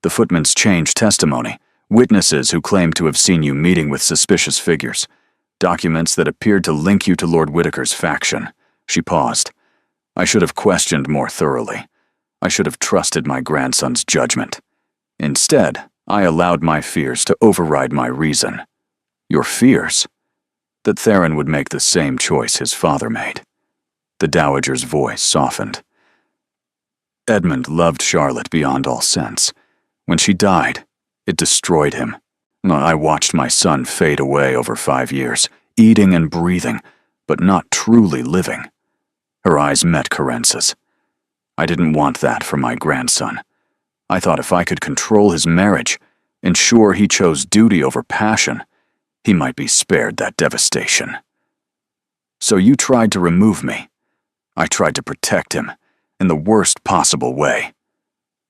The footman's changed testimony, witnesses who claimed to have seen you meeting with suspicious figures, documents that appeared to link you to Lord Whittaker's faction. She paused. I should have questioned more thoroughly. I should have trusted my grandson's judgment. Instead, I allowed my fears to override my reason. Your fears? That Theron would make the same choice his father made. The dowager's voice softened. Edmund loved Charlotte beyond all sense. When she died, it destroyed him. I watched my son fade away over 5 years, eating and breathing, but not truly living. Her eyes met Carence's. I didn't want that for my grandson. I thought if I could control his marriage, ensure he chose duty over passion, he might be spared that devastation. So you tried to remove me. I tried to protect him, in the worst possible way.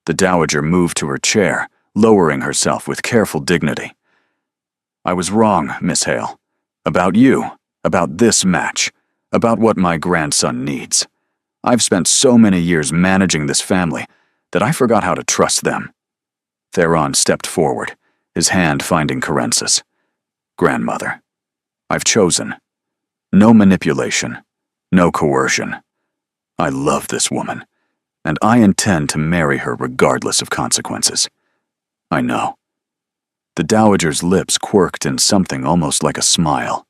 The dowager moved to her chair, lowering herself with careful dignity. I was wrong, Miss Hale. About you, about this match, about what my grandson needs. I've spent so many years managing this family that I forgot how to trust them. Theron stepped forward, his hand finding Carence's. Grandmother, I've chosen. No manipulation, no coercion. I love this woman, and I intend to marry her regardless of consequences. I know. The dowager's lips quirked in something almost like a smile.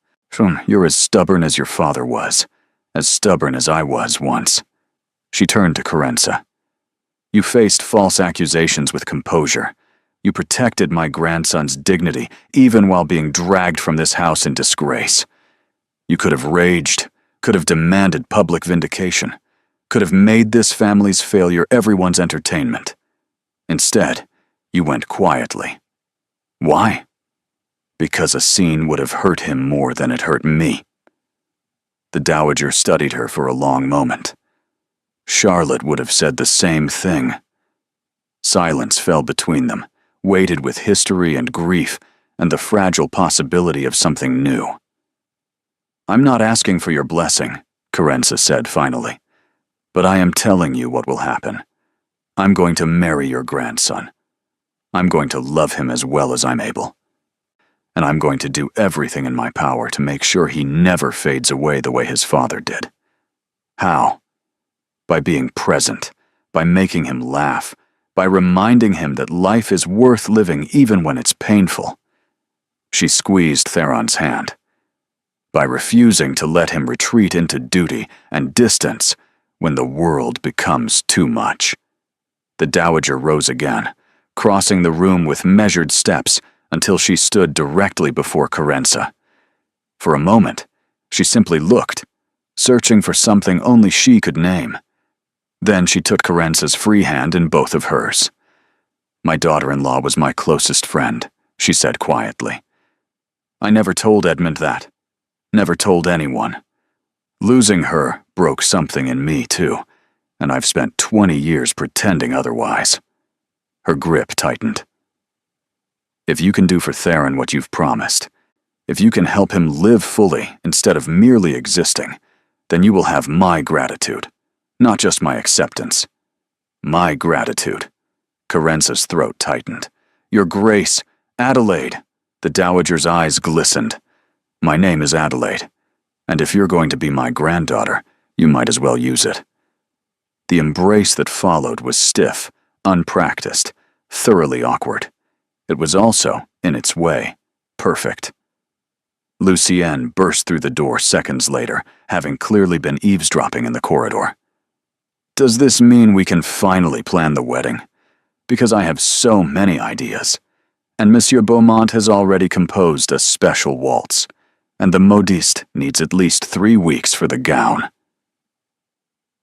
You're as stubborn as your father was, as stubborn as I was once. She turned to Carence. You faced false accusations with composure. You protected my grandson's dignity, even while being dragged from this house in disgrace. You could have raged, could have demanded public vindication, could have made this family's failure everyone's entertainment. Instead, you went quietly. Why? Because a scene would have hurt him more than it hurt me. The dowager studied her for a long moment. Charlotte would have said the same thing. Silence fell between them, weighted with history and grief and the fragile possibility of something new. I'm not asking for your blessing, Carence said finally, but I am telling you what will happen. I'm going to marry your grandson. I'm going to love him as well as I'm able. And I'm going to do everything in my power to make sure he never fades away the way his father did. How? By being present, by making him laugh, by reminding him that life is worth living even when it's painful. She squeezed Theron's hand. By refusing to let him retreat into duty and distance when the world becomes too much. The dowager rose again, crossing the room with measured steps until she stood directly before Carenza. For a moment, she simply looked, searching for something only she could name. Then she took Carenza's free hand in both of hers. "My daughter-in-law was my closest friend," she said quietly. "I never told Edmund that. Never told anyone. Losing her broke something in me, too, and I've spent 20 years pretending otherwise." Her grip tightened. "If you can do for Theron what you've promised, if you can help him live fully instead of merely existing, then you will have my gratitude, not just my acceptance. My gratitude." Carenza's throat tightened. "Your Grace, Adelaide." The Dowager's eyes glistened. "My name is Adelaide, and if you're going to be my granddaughter, you might as well use it." The embrace that followed was stiff, unpracticed, thoroughly awkward. It was also, in its way, perfect. Lucienne burst through the door seconds later, having clearly been eavesdropping in the corridor. "Does this mean we can finally plan the wedding? Because I have so many ideas. And Monsieur Beaumont has already composed a special waltz, and the modiste needs at least 3 weeks for the gown."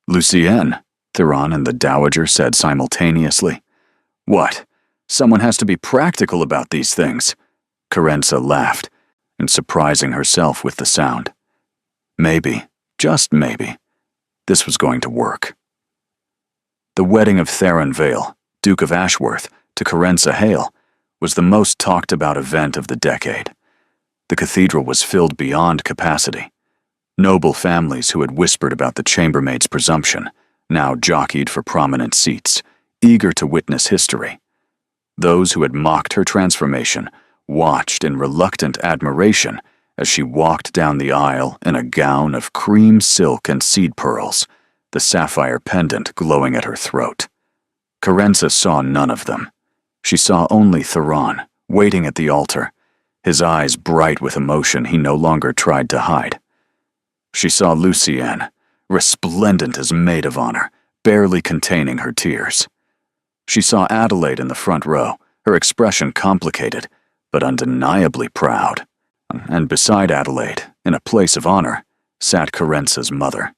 "Lucienne," Theron and the Dowager said simultaneously. "What? Someone has to be practical about these things." Carenza laughed, and surprising herself with the sound. Maybe, just maybe, this was going to work. The wedding of Theron Vale, Duke of Ashworth, to Carenza Hale, was the most talked about event of the decade. The cathedral was filled beyond capacity. Noble families who had whispered about the chambermaid's presumption now jockeyed for prominent seats, eager to witness history. Those who had mocked her transformation watched in reluctant admiration as she walked down the aisle in a gown of cream silk and seed pearls, the sapphire pendant glowing at her throat. Carenza saw none of them. She saw only Theron, waiting at the altar, his eyes bright with emotion he no longer tried to hide. She saw Lucienne, resplendent as maid of honor, barely containing her tears. She saw Adelaide in the front row, her expression complicated, but undeniably proud. And beside Adelaide, in a place of honor, sat Carenza's mother.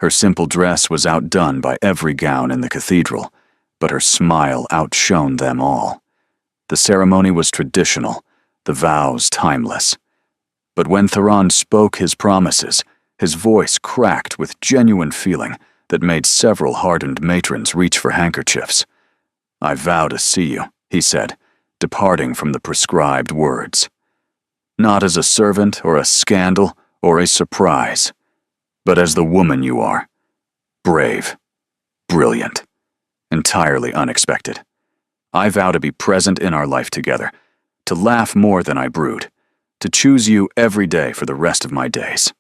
Her simple dress was outdone by every gown in the cathedral, but her smile outshone them all. The ceremony was traditional, the vows timeless. But when Theron spoke his promises, his voice cracked with genuine feeling that made several hardened matrons reach for handkerchiefs. "I vow to see you," he said, departing from the prescribed words. "Not as a servant or a scandal or a surprise, but as the woman you are. Brave, brilliant, entirely unexpected. I vow to be present in our life together, to laugh more than I brood, to choose you every day for the rest of my days."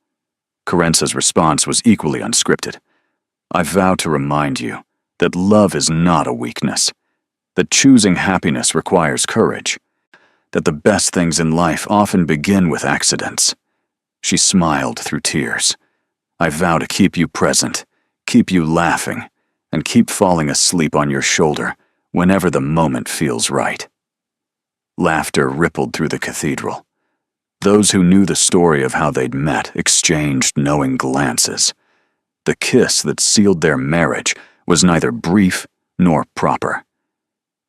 Carenza's response was equally unscripted. "I vow to remind you that love is not a weakness, that choosing happiness requires courage, that the best things in life often begin with accidents." She smiled through tears. "I vow to keep you present, keep you laughing, and keep falling asleep on your shoulder whenever the moment feels right." Laughter rippled through the cathedral. Those who knew the story of how they'd met exchanged knowing glances. The kiss that sealed their marriage was neither brief nor proper.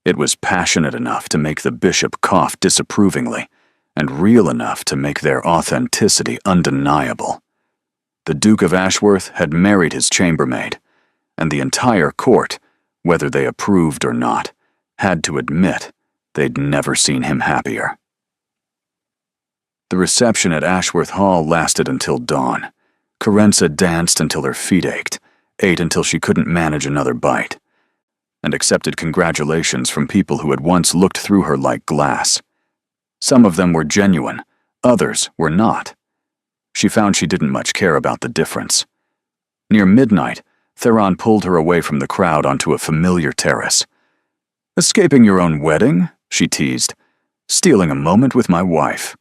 It was passionate enough to make the bishop cough disapprovingly, and real enough to make their authenticity undeniable. The Duke of Ashworth had married his chambermaid, and the entire court, whether they approved or not, had to admit they'd never seen him happier. The reception at Ashworth Hall lasted until dawn. Carenza danced until her feet ached, ate until she couldn't manage another bite, and accepted congratulations from people who had once looked through her like glass. Some of them were genuine, others were not. She found she didn't much care about the difference. Near midnight, Theron pulled her away from the crowd onto a familiar terrace. "Escaping your own wedding?" she teased. "Stealing a moment with my wife."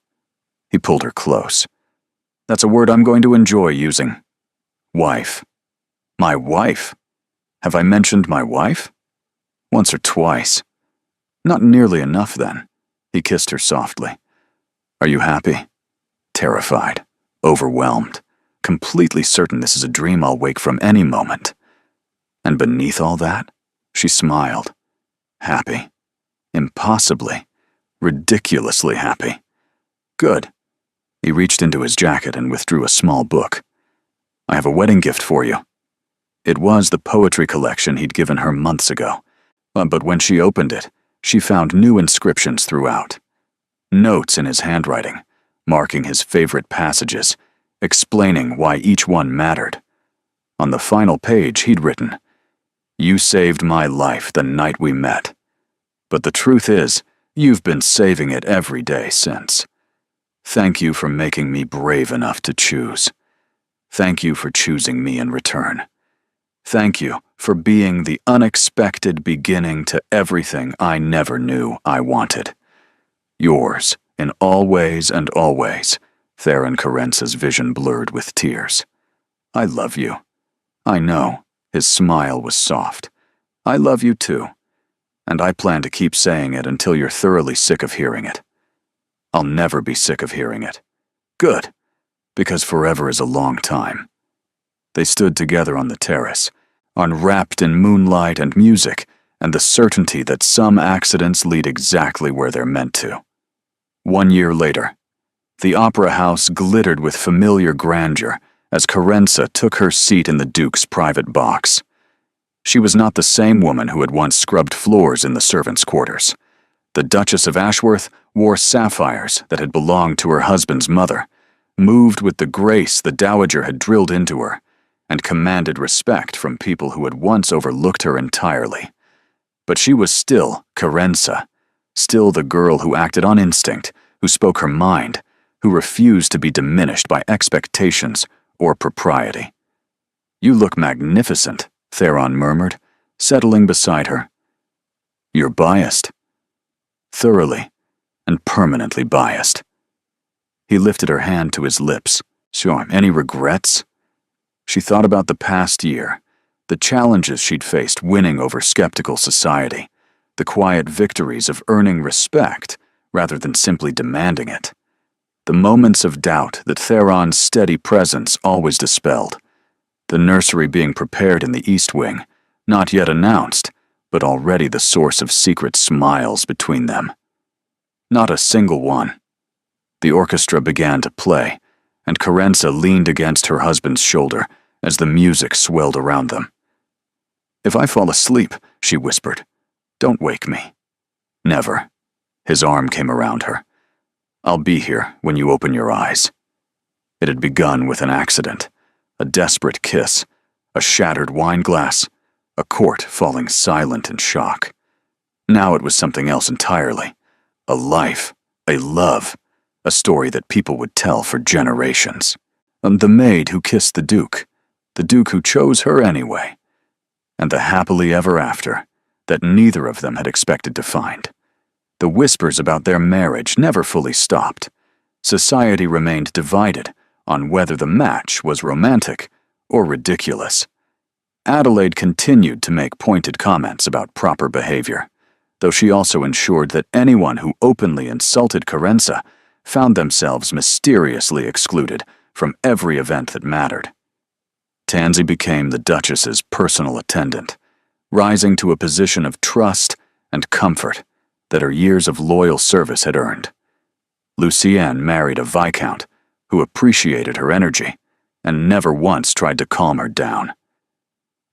He pulled her close. "That's a word I'm going to enjoy using. Wife. My wife? Have I mentioned my wife? Once or twice. Not nearly enough, then. He kissed her softly. Are you happy? Terrified, overwhelmed, completely certain this is a dream I'll wake from any moment. And beneath all that, she smiled. Happy. Impossibly, ridiculously happy. Good. He reached into his jacket and withdrew a small book. I have a wedding gift for you. It was the poetry collection he'd given her months ago, but when she opened it, she found new inscriptions throughout. Notes in his handwriting, marking his favorite passages, explaining why each one mattered. On the final page, he'd written, "You saved my life the night we met. But the truth is, you've been saving it every day since. Thank you for making me brave enough to choose. Thank you for choosing me in return. Thank you for being the unexpected beginning to everything I never knew I wanted. Yours, in all ways and always." Theron Carence's vision blurred with tears. I love you. I know. His smile was soft. I love you too. And I plan to keep saying it until you're thoroughly sick of hearing it. I'll never be sick of hearing it. Good, because forever is a long time. They stood together on the terrace, enwrapped in moonlight and music, and the certainty that some accidents lead exactly where they're meant to. 1 year later, the opera house glittered with familiar grandeur as Carenza took her seat in the Duke's private box. She was not the same woman who had once scrubbed floors in the servants' quarters. The Duchess of Ashworth wore sapphires that had belonged to her husband's mother, moved with the grace the dowager had drilled into her, and commanded respect from people who had once overlooked her entirely. But she was still Carenza, still the girl who acted on instinct, who spoke her mind, who refused to be diminished by expectations or propriety. You look magnificent, Theron murmured, settling beside her. You're biased. Thoroughly and permanently biased. He lifted her hand to his lips. Sure, any regrets? She thought about the past year, the challenges she'd faced winning over skeptical society, the quiet victories of earning respect rather than simply demanding it, the moments of doubt that Theron's steady presence always dispelled, the nursery being prepared in the East Wing, not yet announced, but already the source of secret smiles between them. Not a single one. The orchestra began to play, and Carenza leaned against her husband's shoulder as the music swelled around them. If I fall asleep, she whispered, don't wake me. Never. His arm came around her. I'll be here when you open your eyes. It had begun with an accident, a desperate kiss, a shattered wine glass, a court falling silent in shock. Now it was something else entirely. A life, a love, a story that people would tell for generations. The maid who kissed the Duke who chose her anyway, and the happily ever after that neither of them had expected to find. The whispers about their marriage never fully stopped. Society remained divided on whether the match was romantic or ridiculous. Adelaide continued to make pointed comments about proper behavior, though she also ensured that anyone who openly insulted Carenza found themselves mysteriously excluded from every event that mattered. Tansy became the Duchess's personal attendant, rising to a position of trust and comfort that her years of loyal service had earned. Lucienne married a viscount who appreciated her energy and never once tried to calm her down.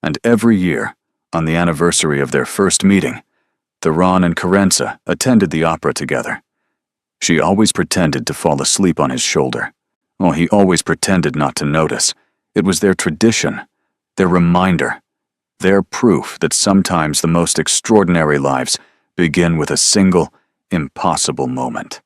And every year, on the anniversary of their first meeting, Theron and Carenza attended the opera together. She always pretended to fall asleep on his shoulder. Oh, he always pretended not to notice. It was their tradition, their reminder, their proof that sometimes the most extraordinary lives begin with a single, impossible moment.